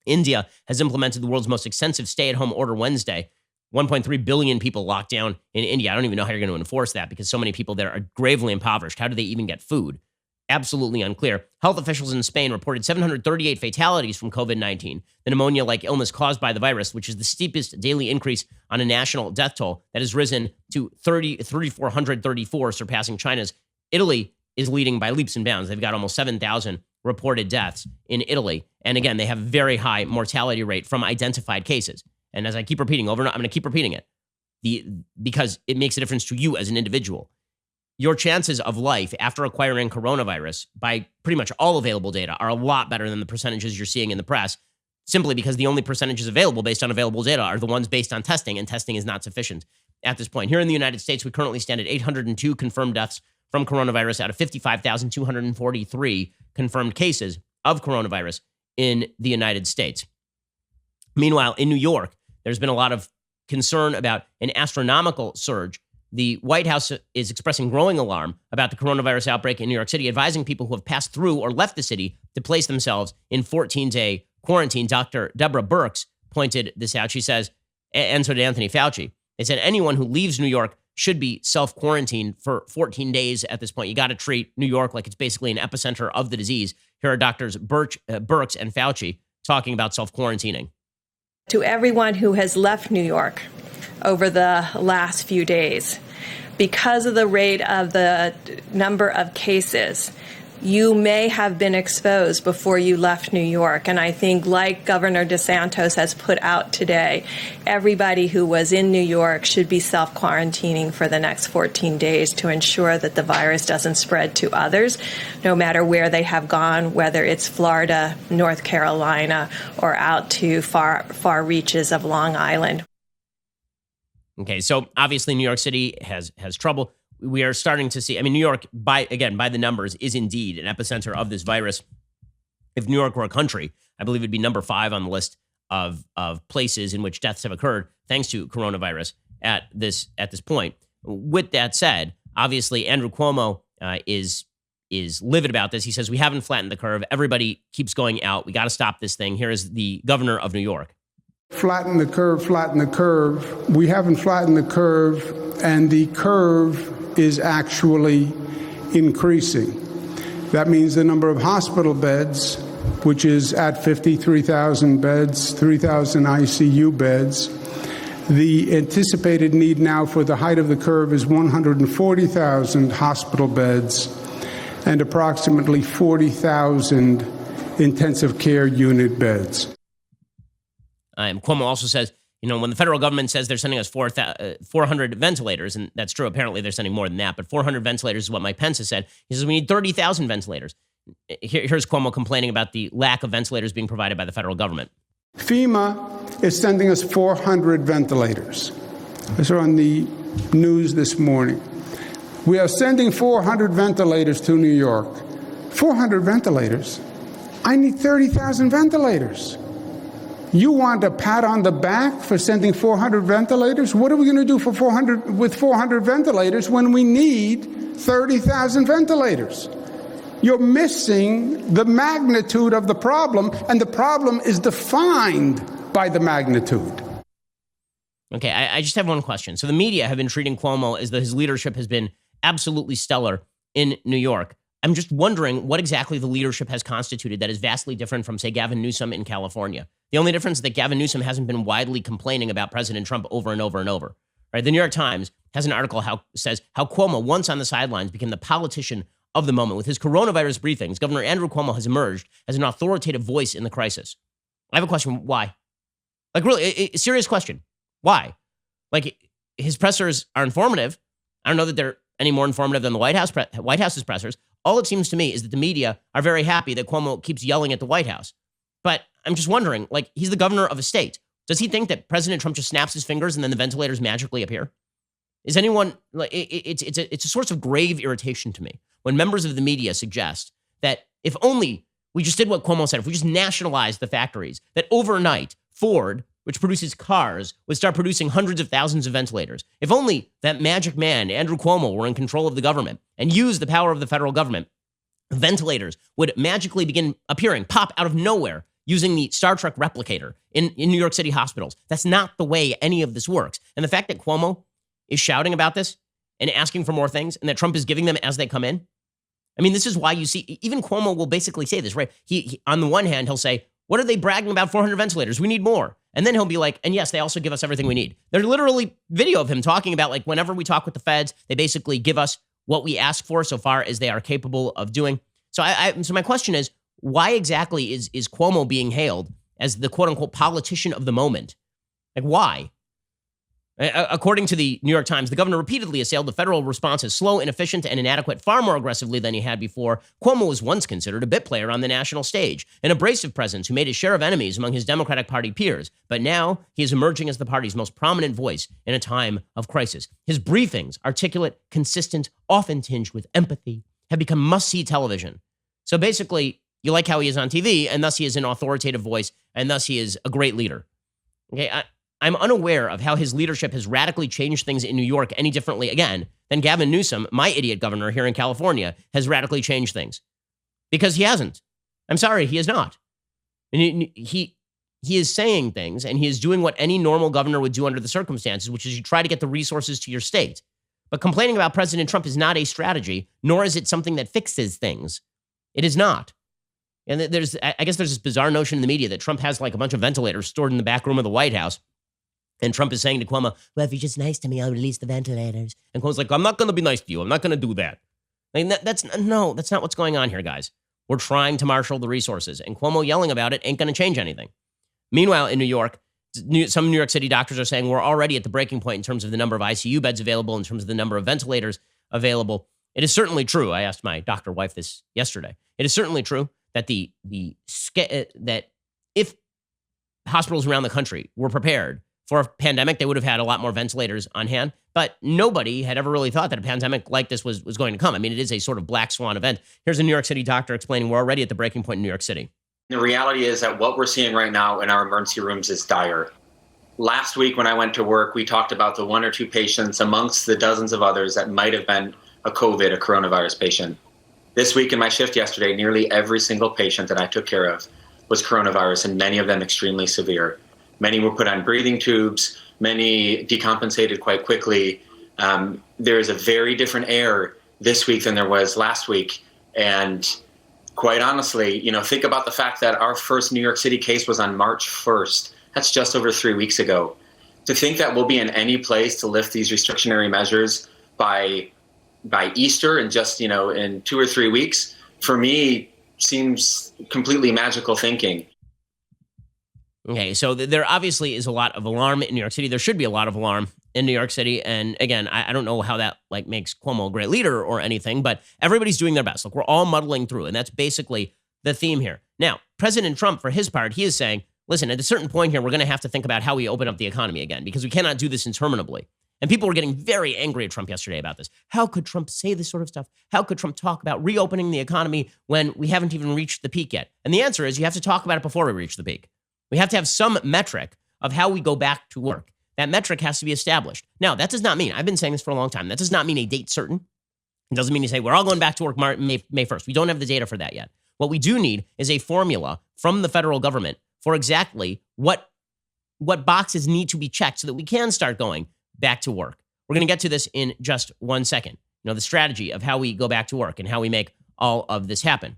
India has implemented the world's most extensive stay-at-home order Wednesday. 1.3 billion people locked down in India. I don't even know how you're going to enforce that because so many people there are gravely impoverished. How do they even get food? Absolutely unclear. Health officials in Spain reported 738 fatalities from COVID-19, the pneumonia-like illness caused by the virus, which is the steepest daily increase on a national death toll that has risen to 3,434, surpassing China's. Italy is leading by leaps and bounds. They've got almost 7,000 reported deaths in Italy. And again, they have a very high mortality rate from identified cases. And as I keep repeating over and over, I'm going to keep repeating it because it makes a difference to you as an individual. Your chances of life after acquiring coronavirus, by pretty much all available data, are a lot better than the percentages you're seeing in the press, simply because the only percentages available based on available data are the ones based on testing, and testing is not sufficient at this point. Here in the United States, we currently stand at 802 confirmed deaths from coronavirus out of 55,243 confirmed cases of coronavirus in the United States. Meanwhile, in New York, there's been a lot of concern about an astronomical surge. The White House is expressing growing alarm about the coronavirus outbreak in New York City, advising people who have passed through or left the city to place themselves in 14-day quarantine. Dr. Deborah Birx pointed this out. She says, and so did Anthony Fauci. They said anyone who leaves New York should be self-quarantined for 14 days at this point. You got to treat New York like it's basically an epicenter of the disease. Here are Doctors Birx and Fauci talking about self-quarantining. To everyone who has left New York over the last few days, because of the rate of the number of cases, you may have been exposed before you left New York. And I think, like Governor DeSantis has put out today, everybody who was in New York should be self-quarantining for the next 14 days to ensure that the virus doesn't spread to others, no matter where they have gone, whether it's Florida, North Carolina, or out to far reaches of Long Island. Okay, so obviously New York City has trouble. We are starting to see, New York, by the numbers, is indeed an epicenter of this virus. If New York were a country, I believe it'd be number 5 on the list of places in which deaths have occurred thanks to coronavirus at this point. With that said, obviously Andrew Cuomo is livid about this. He says, we haven't flattened the curve. Everybody keeps going out. We got to stop this thing. Here is the governor of New York. Flatten the curve, flatten the curve. We haven't flattened the curve, and the curve is actually increasing. That means the number of hospital beds, which is at 53,000 beds, 3,000 ICU beds. The anticipated need now for the height of the curve is 140,000 hospital beds and approximately 40,000 intensive care unit beds. Cuomo also says, when the federal government says they're sending us 400 ventilators, and that's true, apparently they're sending more than that, but 400 ventilators is what Mike Pence has said. He says we need 30,000 ventilators. Here's Cuomo complaining about the lack of ventilators being provided by the federal government. FEMA is sending us 400 ventilators. These are on the news this morning. We are sending 400 ventilators to New York. 400 ventilators? I need 30,000 ventilators. You want a pat on the back for sending 400 ventilators? What are we going to do with 400 ventilators when we need 30,000 ventilators? You're missing the magnitude of the problem, and the problem is defined by the magnitude. Okay, I just have one question. So the media have been treating Cuomo as though his leadership has been absolutely stellar in New York. I'm just wondering what exactly the leadership has constituted that is vastly different from, say, Gavin Newsom in California. The only difference is that Gavin Newsom hasn't been widely complaining about President Trump over and over and over. Right? The New York Times has an article says how Cuomo, once on the sidelines, became the politician of the moment. With his coronavirus briefings, Governor Andrew Cuomo has emerged as an authoritative voice in the crisis. I have a question. Why? Like, really, a serious question. Why? Like, his pressers are informative. I don't know that they're any more informative than the White House's pressers. All it seems to me is that the media are very happy that Cuomo keeps yelling at the White House. But I'm just wondering, like, he's the governor of a state. Does he think that President Trump just snaps his fingers and then the ventilators magically appear? Is anyone, like, it's a source of grave irritation to me when members of the media suggest that if only we just did what Cuomo said, if we just nationalized the factories, that overnight Ford, which produces cars, would start producing hundreds of thousands of ventilators. If only that magic man, Andrew Cuomo, were in control of the government and used the power of the federal government, ventilators would magically begin appearing, pop out of nowhere, using the Star Trek replicator in New York City hospitals. That's not the way any of this works. And the fact that Cuomo is shouting about this and asking for more things and that Trump is giving them as they come in. I mean, this is why you see, even Cuomo will basically say this, right? He on the one hand, he'll say, what are they bragging about 400 ventilators? We need more. And then he'll be like, and yes, they also give us everything we need. There's literally video of him talking about, like, whenever we talk with the feds, they basically give us what we ask for so far as they are capable of doing. So so my question is, why exactly is Cuomo being hailed as the quote unquote politician of the moment? Like, why? According to the New York Times, the governor repeatedly assailed the federal response as slow, inefficient, and inadequate, far more aggressively than he had before. Cuomo was once considered a bit player on the national stage, an abrasive presence who made his share of enemies among his Democratic Party peers. But now he is emerging as the party's most prominent voice in a time of crisis. His briefings, articulate, consistent, often tinged with empathy, have become must-see television. So basically, you like how he is on TV, and thus he is an authoritative voice, and thus he is a great leader. Okay, I'm unaware of how his leadership has radically changed things in New York any differently, again, than Gavin Newsom, my idiot governor here in California, has radically changed things. Because he hasn't. I'm sorry, he has not. And he is saying things, and he is doing what any normal governor would do under the circumstances, which is you try to get the resources to your state. But complaining about President Trump is not a strategy, nor is it something that fixes things. It is not. And I guess there's this bizarre notion in the media that Trump has like a bunch of ventilators stored in the back room of the White House. And Trump is saying to Cuomo, well, if you're just nice to me, I'll release the ventilators. And Cuomo's like, I'm not going to be nice to you. I'm not going to do that. Like, that's not what's going on here, guys. We're trying to marshal the resources. And Cuomo yelling about it ain't going to change anything. Meanwhile, in New York, some New York City doctors are saying we're already at the breaking point in terms of the number of ICU beds available, in terms of the number of ventilators available. It is certainly true. I asked my doctor wife this yesterday. It is certainly true that that if hospitals around the country were prepared for a pandemic, they would have had a lot more ventilators on hand. But nobody had ever really thought that a pandemic like this was going to come. I mean, it is a sort of black swan event. Here's a New York City doctor explaining we're already at the breaking point in New York City. The reality is that what we're seeing right now in our emergency rooms is dire. Last week when I went to work, we talked about the one or two patients amongst the dozens of others that might have been a coronavirus patient. This week in my shift yesterday, nearly every single patient that I took care of was coronavirus, and many of them extremely severe. Many were put on breathing tubes. Many decompensated quite quickly. There is a very different air this week than there was last week. And quite honestly, think about the fact that our first New York City case was on March 1st. That's just over 3 weeks ago. To think that we'll be in any place to lift these restrictionary measures by Easter and just, in 2 or 3 weeks, for me, seems completely magical thinking. Okay, so there obviously is a lot of alarm in New York City. There should be a lot of alarm in New York City. And again, I don't know how that makes Cuomo a great leader or anything, but everybody's doing their best. Look, we're all muddling through, and that's basically the theme here. Now, President Trump, for his part, he is saying, listen, at a certain point here, we're going to have to think about how we open up the economy again, because we cannot do this interminably. And people were getting very angry at Trump yesterday about this. How could Trump say this sort of stuff? How could Trump talk about reopening the economy when we haven't even reached the peak yet? And the answer is you have to talk about it before we reach the peak. We have to have some metric of how we go back to work. That metric has to be established. Now, that does not mean, I've been saying this for a long time, that does not mean a date certain. It doesn't mean you say, we're all going back to work May 1st. We don't have the data for that yet. What we do need is a formula from the federal government for exactly what boxes need to be checked so that we can start going back to work. We're going to get to this in just 1 second. The strategy of how we go back to work and how we make all of this happen.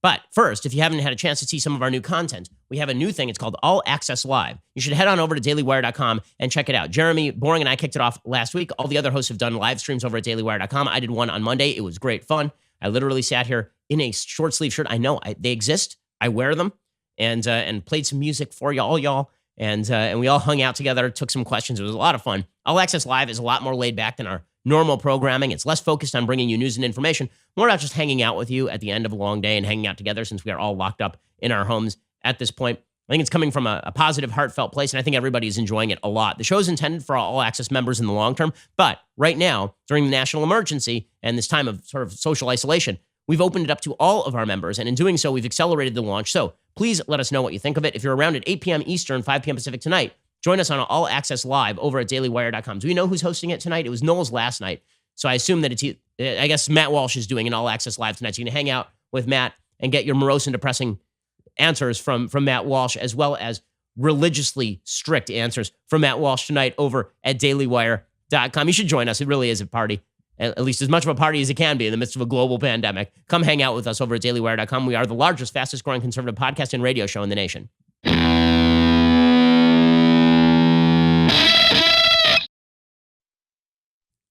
But first, if you haven't had a chance to see some of our new content, we have a new thing. It's called All Access Live. You should head on over to dailywire.com and check it out. Jeremy Boring and I kicked it off last week. All the other hosts have done live streams over at dailywire.com. I did one on Monday. It was great fun. I literally sat here in a short sleeve shirt. I know they exist. I wear them, and played some music for y'all. And we all hung out together, took some questions. It was a lot of fun. All Access Live is a lot more laid back than our normal programming. It's less focused on bringing you news and information, more about just hanging out with you at the end of a long day and hanging out together, since we are all locked up in our homes at this point. I think it's coming from a positive, heartfelt place, and I think everybody is enjoying it a lot. The show is intended for All Access members in the long term, but right now, during the national emergency and this time of sort of social isolation, we've opened it up to all of our members, and in doing so, we've accelerated the launch. So please let us know what you think of it. If you're around at 8 p.m. Eastern, 5 p.m. Pacific tonight, join us on All Access Live over at dailywire.com. Do we know who's hosting it tonight? It was Noel's last night. So I assume that I guess Matt Walsh is doing an All Access Live tonight. So you can hang out with Matt and get your morose and depressing answers from Matt Walsh, as well as religiously strict answers from Matt Walsh tonight over at dailywire.com. You should join us. It really is a party, at least as much of a party as it can be in the midst of a global pandemic. Come hang out with us over at dailywire.com. We are the largest, fastest growing conservative podcast and radio show in the nation.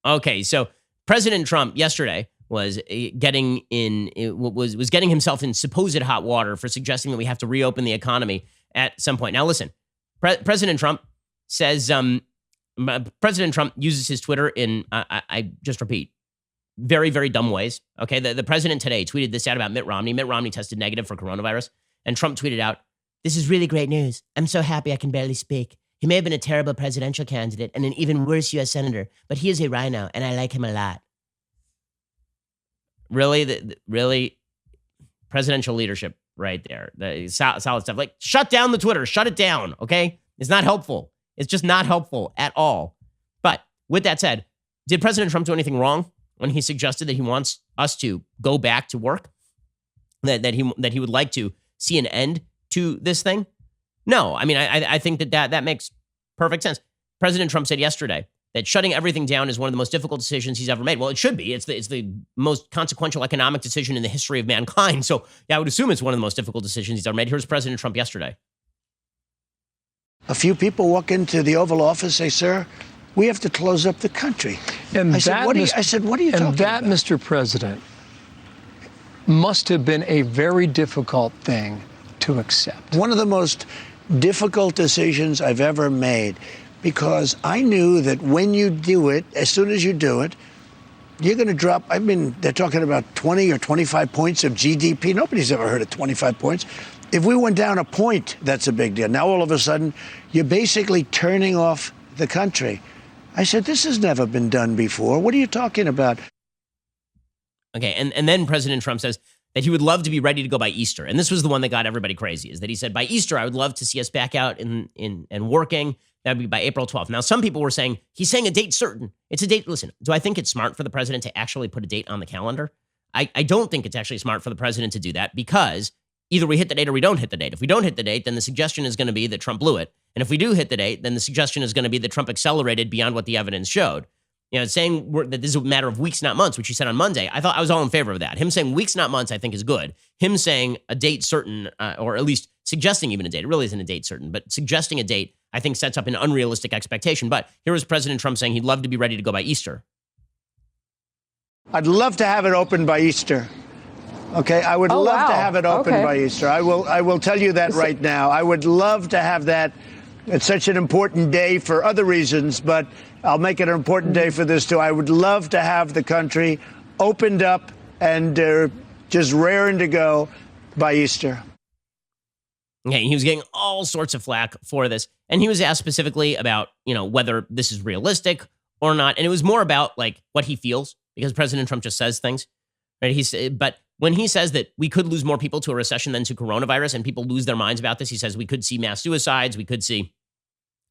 Okay, so President Trump yesterday was getting himself in supposed hot water for suggesting that we have to reopen the economy at some point. Now, listen, President Trump says President Trump uses his Twitter in I just repeat, very, very dumb ways. Okay, the president today tweeted this out about Mitt Romney. Mitt Romney tested negative for coronavirus, and Trump tweeted out, "This is really great news. I'm so happy I can barely speak. He may have been a terrible presidential candidate and an even worse U.S. senator, but he is a rhino, and I like him a lot." Really, really, presidential leadership right there. The solid stuff. Like, shut down the Twitter. Shut it down, okay? It's not helpful. It's just not helpful at all. But with that said, did President Trump do anything wrong when he suggested that he wants us to go back to work? That he would like to see an end to this thing? No, I mean, I think that makes perfect sense. President Trump said yesterday that shutting everything down is one of the most difficult decisions he's ever made. Well, it should be. It's the most consequential economic decision in the history of mankind. So yeah, I would assume it's one of the most difficult decisions he's ever made. Here's President Trump yesterday. A few people walk into the Oval Office, say, "Sir, we have to close up the country." And I said, "What are you talking about?" And that, Mr. President, must have been a very difficult thing to accept. One of the most difficult decisions I've ever made, because I knew that when you do it, as soon as you do it, you're going to drop. I mean, they're talking about 20 or 25 points of GDP. Nobody's ever heard of 25 points. If we went down a point, that's a big deal. Now, all of a sudden, you're basically turning off the country. I said, this has never been done before. What are you talking about? Okay, and then President Trump says that he would love to be ready to go by Easter. And this was the one that got everybody crazy, is that he said, by Easter, I would love to see us back out and working. That would be by April 12th. Now, some people were saying, he's saying a date certain. It's a date. Listen, do I think it's smart for the president to actually put a date on the calendar? I don't think it's actually smart for the president to do that, because either we hit the date or we don't hit the date. If we don't hit the date, then the suggestion is going to be that Trump blew it. And if we do hit the date, then the suggestion is going to be that Trump accelerated beyond what the evidence showed. You know, saying that this is a matter of weeks, not months, which he said on Monday, I thought I was all in favor of that. Him saying weeks, not months, I think is good. Him saying a date certain, or at least suggesting even a date, it really isn't a date certain, but suggesting a date, I think sets up an unrealistic expectation. But here was President Trump saying he'd love to be ready to go by Easter. I'd love to have it open by Easter. Okay, I would love to have it open by Easter. I will tell you that right now. I would love to have that. It's such an important day for other reasons, but I'll make it an important day for this too. I would love to have the country opened up and just raring to go by Easter. Okay, he was getting all sorts of flack for this, and he was asked specifically about, you know, whether this is realistic or not, and it was more about like what he feels, because President Trump just says things, right? But when he says that we could lose more people to a recession than to coronavirus, and people lose their minds about this, he says we could see mass suicides, we could see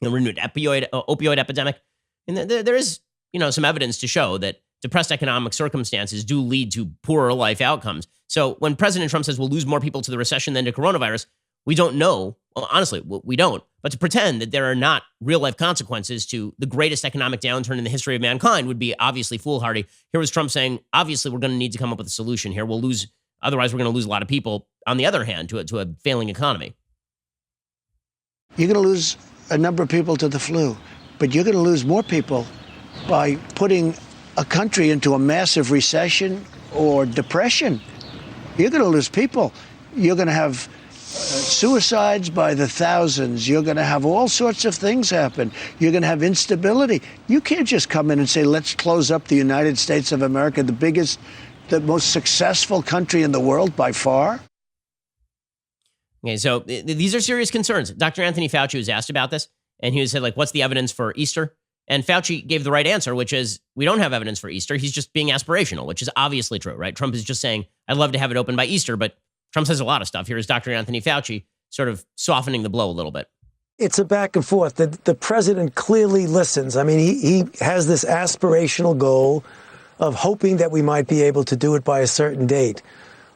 a renewed opioid epidemic, and there is, you know, some evidence to show that depressed economic circumstances do lead to poorer life outcomes. So when President Trump says we'll lose more people to the recession than to coronavirus, we don't know. Well, honestly, we don't. But to pretend that there are not real life consequences to the greatest economic downturn in the history of mankind would be obviously foolhardy. Here was Trump saying, obviously, we're going to need to come up with a solution here. We'll lose, otherwise, we're going to lose a lot of people, on the other hand, to a failing economy. You're going to lose a number of people to the flu, but you're going to lose more people by putting a country into a massive recession or depression. You're going to lose people. You're going to have suicides by the thousands. You're going to have all sorts of things happen. You're going to have instability. You can't just come in and say, let's close up the United States of America, the most successful country in the world by far. Okay, so these are serious concerns. Dr. Anthony Fauci was asked about this, and he said, like, what's the evidence for Easter? And Fauci gave the right answer, which is, we don't have evidence for Easter. He's just being aspirational, which is obviously true, right? Trump is just saying, I'd love to have it open by Easter, but Trump says a lot of stuff. Here is Dr. Anthony Fauci sort of softening the blow a little bit. It's a back and forth. The president clearly listens. I mean, he has this aspirational goal of hoping that we might be able to do it by a certain date.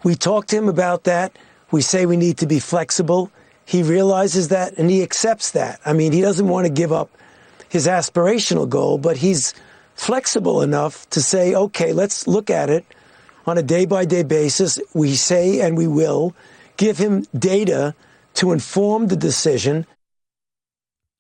We talked to him about that. We say we need to be flexible. He realizes that and he accepts that. I mean, he doesn't want to give up his aspirational goal, but he's flexible enough to say, okay, let's look at it on a day-by-day basis. We say, and we will, give him data to inform the decision.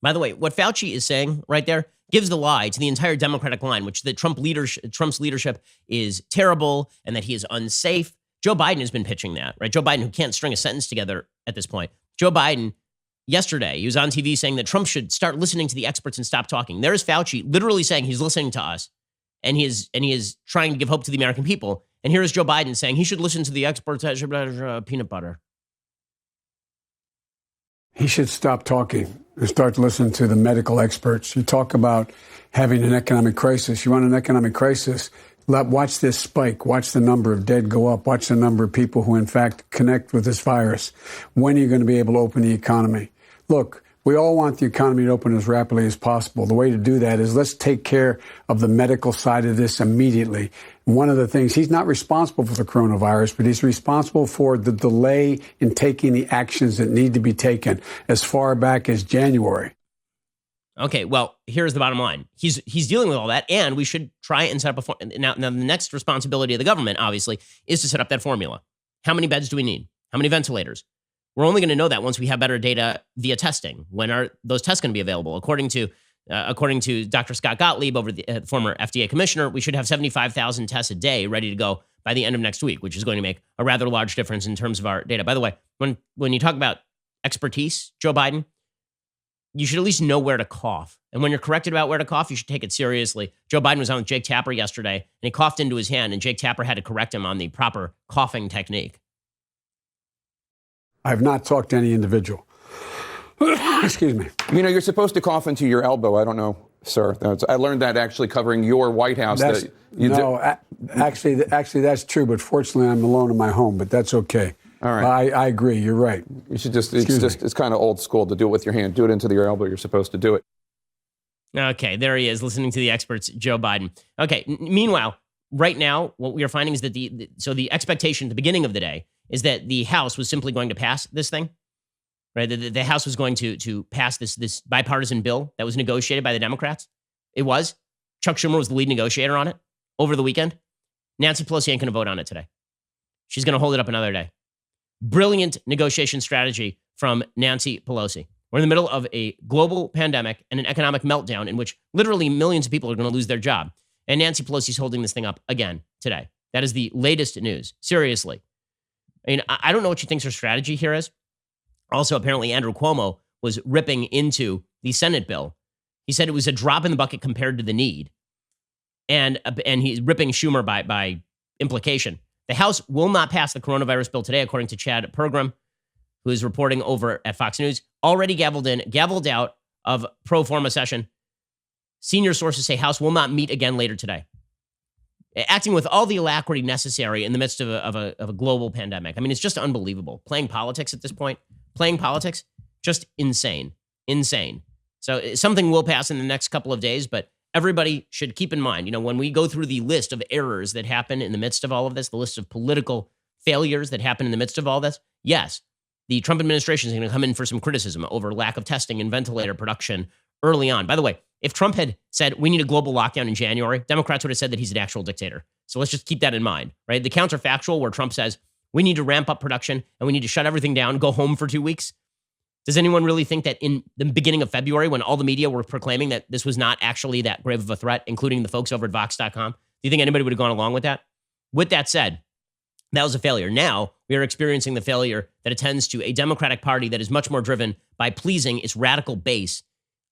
By the way, what Fauci is saying right there gives the lie to the entire Democratic line, which that Trump's leadership is terrible and that he is unsafe. Joe Biden has been pitching that, right? Joe Biden, who can't string a sentence together at this point. Joe Biden, yesterday, he was on TV saying that Trump should start listening to the experts and stop talking. There's Fauci literally saying he's listening to us, and he is trying to give hope to the American people. And here is Joe Biden saying he should listen to the experts as peanut butter. He should stop talking and start listening to the medical experts. You talk about having an economic crisis. You want an economic crisis? Watch this spike. Watch the number of dead go up. Watch the number of people who, in fact, connect with this virus. When are you going to be able to open the economy? Look, we all want the economy to open as rapidly as possible. The way to do that is let's take care of the medical side of this immediately. One of the things, he's not responsible for the coronavirus, but he's responsible for the delay in taking the actions that need to be taken as far back as January. Okay, well, here's the bottom line. He's dealing with all that, and we should try and set up now the next responsibility of the government, obviously, is to set up that formula. How many beds do we need? How many ventilators? We're only going to know that once we have better data via testing. When are those tests going to be available? According to Dr. Scott Gottlieb, the former FDA commissioner, we should have 75,000 tests a day ready to go by the end of next week, which is going to make a rather large difference in terms of our data. By the way, when you talk about expertise, Joe Biden, you should at least know where to cough. And when you're corrected about where to cough, you should take it seriously. Joe Biden was on with Jake Tapper yesterday, and he coughed into his hand, and Jake Tapper had to correct him on the proper coughing technique. I have not talked to any individual. Excuse me. You know, you're supposed to cough into your elbow. I don't know, sir. I learned that actually covering your White House. Actually, that's true, but fortunately, I'm alone in my home, but that's okay. All right. I agree. You're right. You should it's kind of old school to do it with your hand. Do it into your elbow. You're supposed to do it. Okay, there he is, listening to the experts, Joe Biden. Okay, meanwhile, right now, what we are finding is that the expectation at the beginning of the day is that the House was simply going to pass this thing, right? The House was going to pass this bipartisan bill that was negotiated by the Democrats. It was. Chuck Schumer was the lead negotiator on it over the weekend. Nancy Pelosi ain't going to vote on it today. She's going to hold it up another day. Brilliant negotiation strategy from Nancy Pelosi. We're in the middle of a global pandemic and an economic meltdown in which literally millions of people are going to lose their job. And Nancy Pelosi's holding this thing up again today. That is the latest news. Seriously. I mean, I don't know what she thinks her strategy here is. Also, apparently, Andrew Cuomo was ripping into the Senate bill. He said it was a drop in the bucket compared to the need. And he's ripping Schumer by implication. The House will not pass the coronavirus bill today, according to Chad Pergram, who is reporting over at Fox News. Already gavelled out of pro forma session. Senior sources say House will not meet again later today. Acting with all the alacrity necessary in the midst of a global pandemic. I mean, it's just unbelievable. Playing politics at this point. Playing politics, just insane. Insane. So something will pass in the next couple of days, but everybody should keep in mind, when we go through the list of errors that happen in the midst of all of this, the list of political failures that happen in the midst of all this, yes, the Trump administration is going to come in for some criticism over lack of testing and ventilator production early on. By the way, if Trump had said we need a global lockdown in January, Democrats would have said that he's an actual dictator. So let's just keep that in mind, right? The counterfactual where Trump says we need to ramp up production and we need to shut everything down, go home for 2 weeks. Does anyone really think that in the beginning of February, when all the media were proclaiming that this was not actually that grave of a threat, including the folks over at Vox.com, do you think anybody would have gone along with that? With that said, that was a failure. Now we are experiencing the failure that attends to a Democratic Party that is much more driven by pleasing its radical base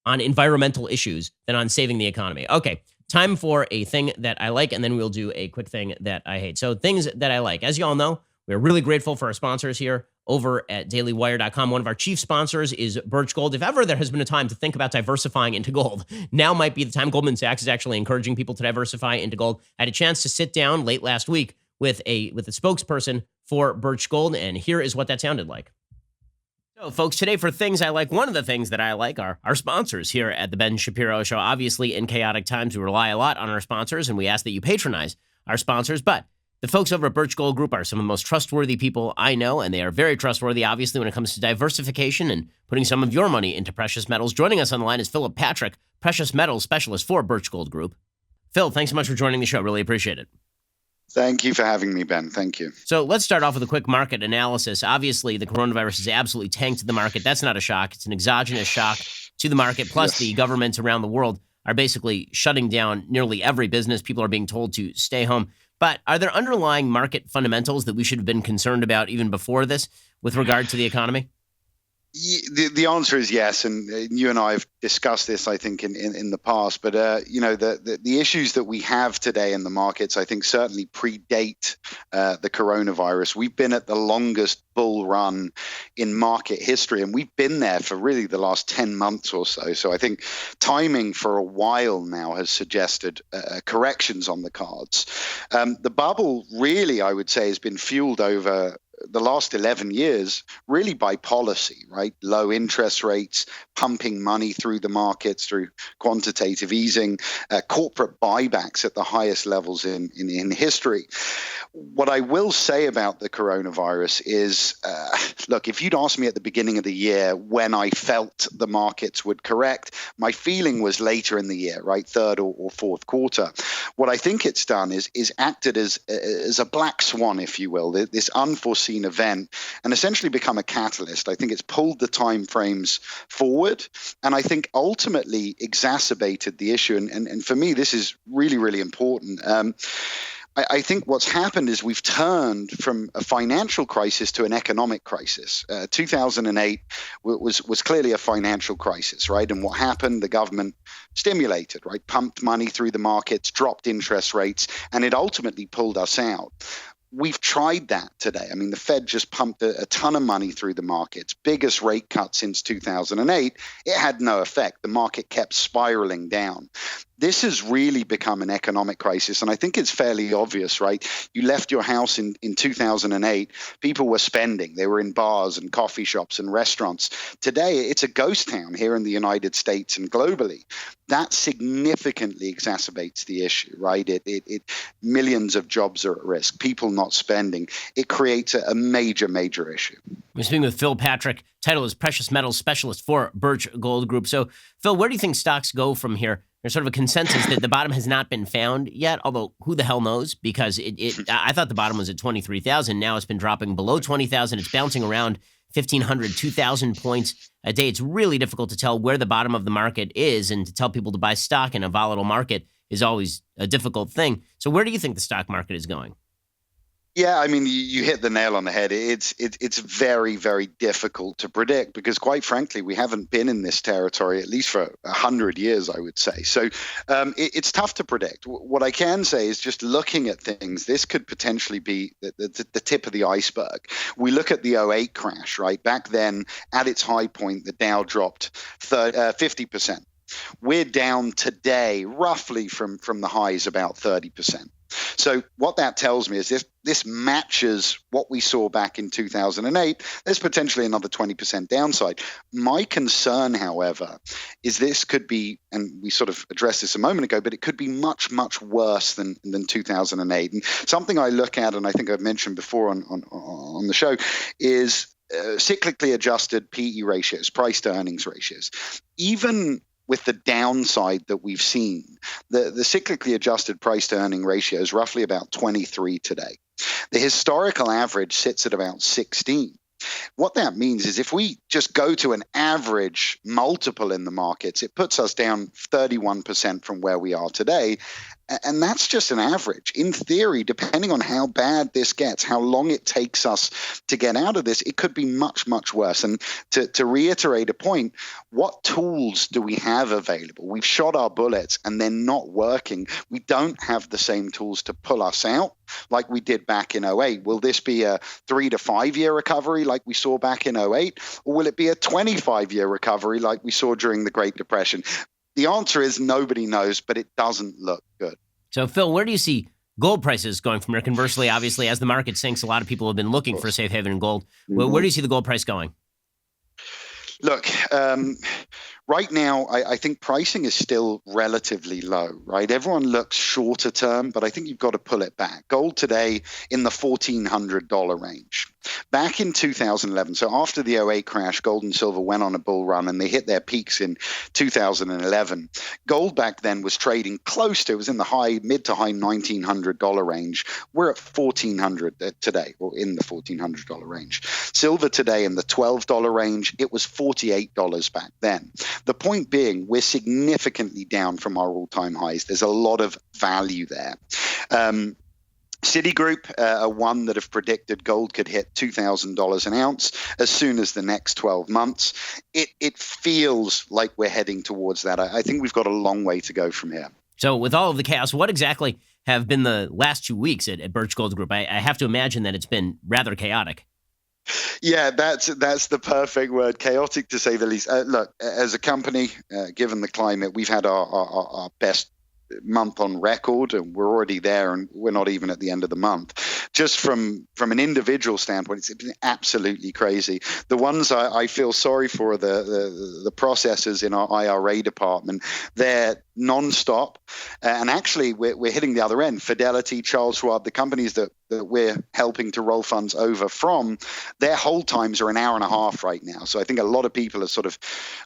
on environmental issues than on saving the economy. Okay, time for a thing that I like, and then we'll do a quick thing that I hate. So things that I like. As you all know, we're really grateful for our sponsors here over at dailywire.com. One of our chief sponsors is Birch Gold. If ever there has been a time to think about diversifying into gold, now might be the time. Goldman Sachs is actually encouraging people to diversify into gold. I had a chance to sit down late last week with a spokesperson for Birch Gold, and here is what that sounded like. So, folks, today for things I like, one of the things that I like are our sponsors here at the Ben Shapiro Show. Obviously, in chaotic times, we rely a lot on our sponsors, and we ask that you patronize our sponsors. But the folks over at Birch Gold Group are some of the most trustworthy people I know, and they are very trustworthy, obviously, when it comes to diversification and putting some of your money into precious metals. Joining us on the line is Philip Patrick, precious metals specialist for Birch Gold Group. Phil, thanks so much for joining the show. Really appreciate it. Thank you for having me, Ben. Thank you. So let's start off with a quick market analysis. Obviously, the coronavirus has absolutely tanked the market. That's not a shock. It's an exogenous shock to the market. Plus, the governments around the world are basically shutting down nearly every business. People are being told to stay home. But are there underlying market fundamentals that we should have been concerned about even before this with regard to the economy? The answer is yes, and you and I have discussed this, I think, in the past. But the issues that we have today in the markets, I think, certainly predate the coronavirus. We've been at the longest bull run in market history, and we've been there for really the last 10 months or so. So I think timing for a while now has suggested corrections on the cards. The bubble really, I would say, has been fueled over the last 11 years, really by policy, right? Low interest rates, pumping money through the markets through quantitative easing, corporate buybacks at the highest levels in history. What I will say about the coronavirus is, look, if you'd asked me at the beginning of the year when I felt the markets would correct, my feeling was later in the year, right? Third or fourth quarter. What I think it's done is acted as a black swan, if you will, this unforeseen event, and essentially become a catalyst. I think it's pulled the time frames forward, and I think ultimately exacerbated the issue. And for me, this is really, really important. I think what's happened is we've turned from a financial crisis to an economic crisis. 2008 was clearly a financial crisis, right? And what happened? The government stimulated, right? Pumped money through the markets, dropped interest rates, and it ultimately pulled us out. We've tried that today. I mean, the Fed just pumped a ton of money through the markets, biggest rate cut since 2008. It had no effect. The market kept spiraling down. This has really become an economic crisis, and I think it's fairly obvious, right? You left your house in 2008, people were spending. They were in bars and coffee shops and restaurants. Today, it's a ghost town here in the United States and globally. That significantly exacerbates the issue, right? It millions of jobs are at risk, people not spending. It creates a major, major issue. We're speaking with Phil Patrick. Title is Precious Metals Specialist for Birch Gold Group. So, Phil, where do you think stocks go from here? There's sort of a consensus that the bottom has not been found yet, although who the hell knows? Because I thought the bottom was at 23,000. Now it's been dropping below 20,000. It's bouncing around 1,500, 2,000 points a day. It's really difficult to tell where the bottom of the market is, and to tell people to buy stock in a volatile market is always a difficult thing. So where do you think the stock market is going? Yeah, I mean, you hit the nail on the head. It's very, very difficult to predict because, quite frankly, we haven't been in this territory at least for 100 years, I would say. So it's tough to predict. What I can say is just looking at things, this could potentially be the tip of the iceberg. We look at the 2008 crash, right? Back then, at its high point, the Dow dropped 50%. We're down today roughly from the highs about 30%. So what that tells me is this matches what we saw back in 2008. There's potentially another 20% downside. My concern, however, is this could be, and we sort of addressed this a moment ago, but it could be much, much worse than 2008. And something I look at, and I think I've mentioned before on the show, is cyclically adjusted PE ratios, price to earnings ratios, even with the downside that we've seen, the cyclically adjusted price to earning ratio is roughly about 23 today. The historical average sits at about 16. What that means is if we just go to an average multiple in the markets, it puts us down 31% from where we are today. And that's just an average. In theory, depending on how bad this gets, how long it takes us to get out of this, it could be much, much worse. And to reiterate a point, what tools do we have available? We've shot our bullets and they're not working. We don't have the same tools to pull us out like we did back in 08. Will this be a 3 to 5 year recovery like we saw back in 08? Or will it be a 25-year recovery like we saw during the Great Depression? The answer is nobody knows, but it doesn't look good. So, Phil, where do you see gold prices going from here? Conversely, obviously, as the market sinks, a lot of people have been looking for a safe haven in gold. Where do you see the gold price going? Look, right now, I think pricing is still relatively low, right? Everyone looks shorter term, but I think you've got to pull it back. Gold today in the $1,400 range. Back in 2011, so after the 08 crash, gold and silver went on a bull run and they hit their peaks in 2011. Gold back then was trading close to, it was in the mid to high $1,900 range. We're at $1,400 today, or in the $1,400 range. Silver today in the $12 range, it was $48 back then. The point being, we're significantly down from our all-time highs. There's a lot of value there. Citigroup are one that have predicted gold could hit $2,000 an ounce as soon as the next 12 months. It feels like we're heading towards that. I think we've got a long way to go from here. So with all of the chaos, what exactly have been the last 2 weeks at Birch Gold Group? I have to imagine that it's been rather chaotic. Yeah, that's the perfect word, chaotic to say the least. Look, as a company, given the climate, we've had our best month on record, and we're already there, and we're not even at the end of the month. Just from an individual standpoint, it's been absolutely crazy. The ones I feel sorry for are the processors in our IRA department. They're nonstop, and actually we're hitting the other end. Fidelity, Charles Schwab, the companies that we're helping to roll funds over from, their hold times are an hour and a half right now. So I think a lot of people are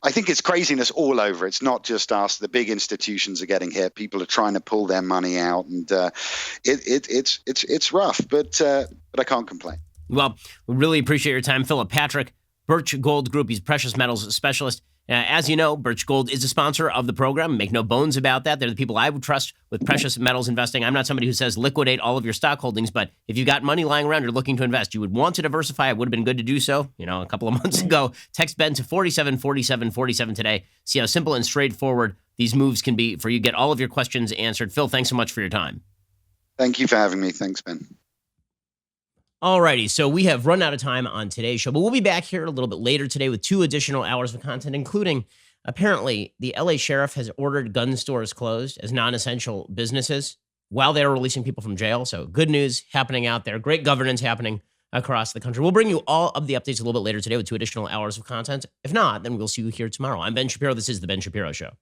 I think it's craziness all over. It's not just us. The big institutions are getting hit. People are trying to pull their money out, and it's rough, but I can't complain. Well, we really appreciate your time, Philip Patrick, Birch Gold Group. He's a precious metals specialist. As you know, Birch Gold is a sponsor of the program. Make no bones about that. They're the people I would trust with precious metals investing. I'm not somebody who says liquidate all of your stock holdings, but if you've got money lying around, you're looking to invest, you would want to diversify. It would have been good to do so, a couple of months ago. Text Ben to 474747 today. See how simple and straightforward these moves can be for you. Get all of your questions answered. Phil, thanks so much for your time. Thank you for having me. Thanks, Ben. Alrighty, so we have run out of time on today's show, but we'll be back here a little bit later today with 2 additional hours of content, including, apparently, the LA sheriff has ordered gun stores closed as non-essential businesses while they're releasing people from jail. So good news happening out there. Great governance happening across the country. We'll bring you all of the updates a little bit later today with 2 additional hours of content. If not, then we'll see you here tomorrow. I'm Ben Shapiro. This is The Ben Shapiro Show.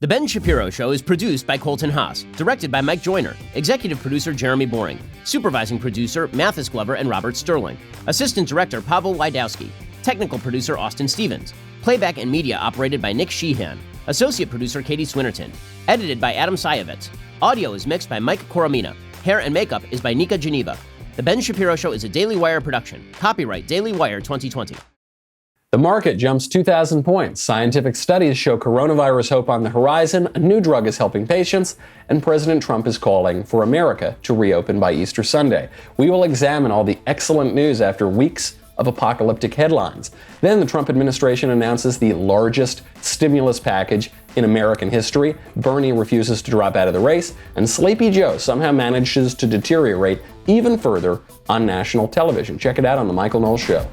The Ben Shapiro Show is produced by Colton Haas, directed by Mike Joyner, executive producer Jeremy Boring, supervising producer Mathis Glover and Robert Sterling, assistant director Pavel Wydowski, technical producer Austin Stevens, playback and media operated by Nick Sheehan, associate producer Katie Swinnerton, edited by Adam Sayevitz. Audio is mixed by Mike Coromina. Hair and makeup is by Nika Geneva. The Ben Shapiro Show is a Daily Wire production. Copyright Daily Wire 2020. The market jumps 2,000 points. Scientific studies show coronavirus hope on the horizon, a new drug is helping patients, and President Trump is calling for America to reopen by Easter Sunday. We will examine all the excellent news after weeks of apocalyptic headlines. Then the Trump administration announces the largest stimulus package in American history. Bernie refuses to drop out of the race, and Sleepy Joe somehow manages to deteriorate even further on national television. Check it out on The Michael Knowles Show.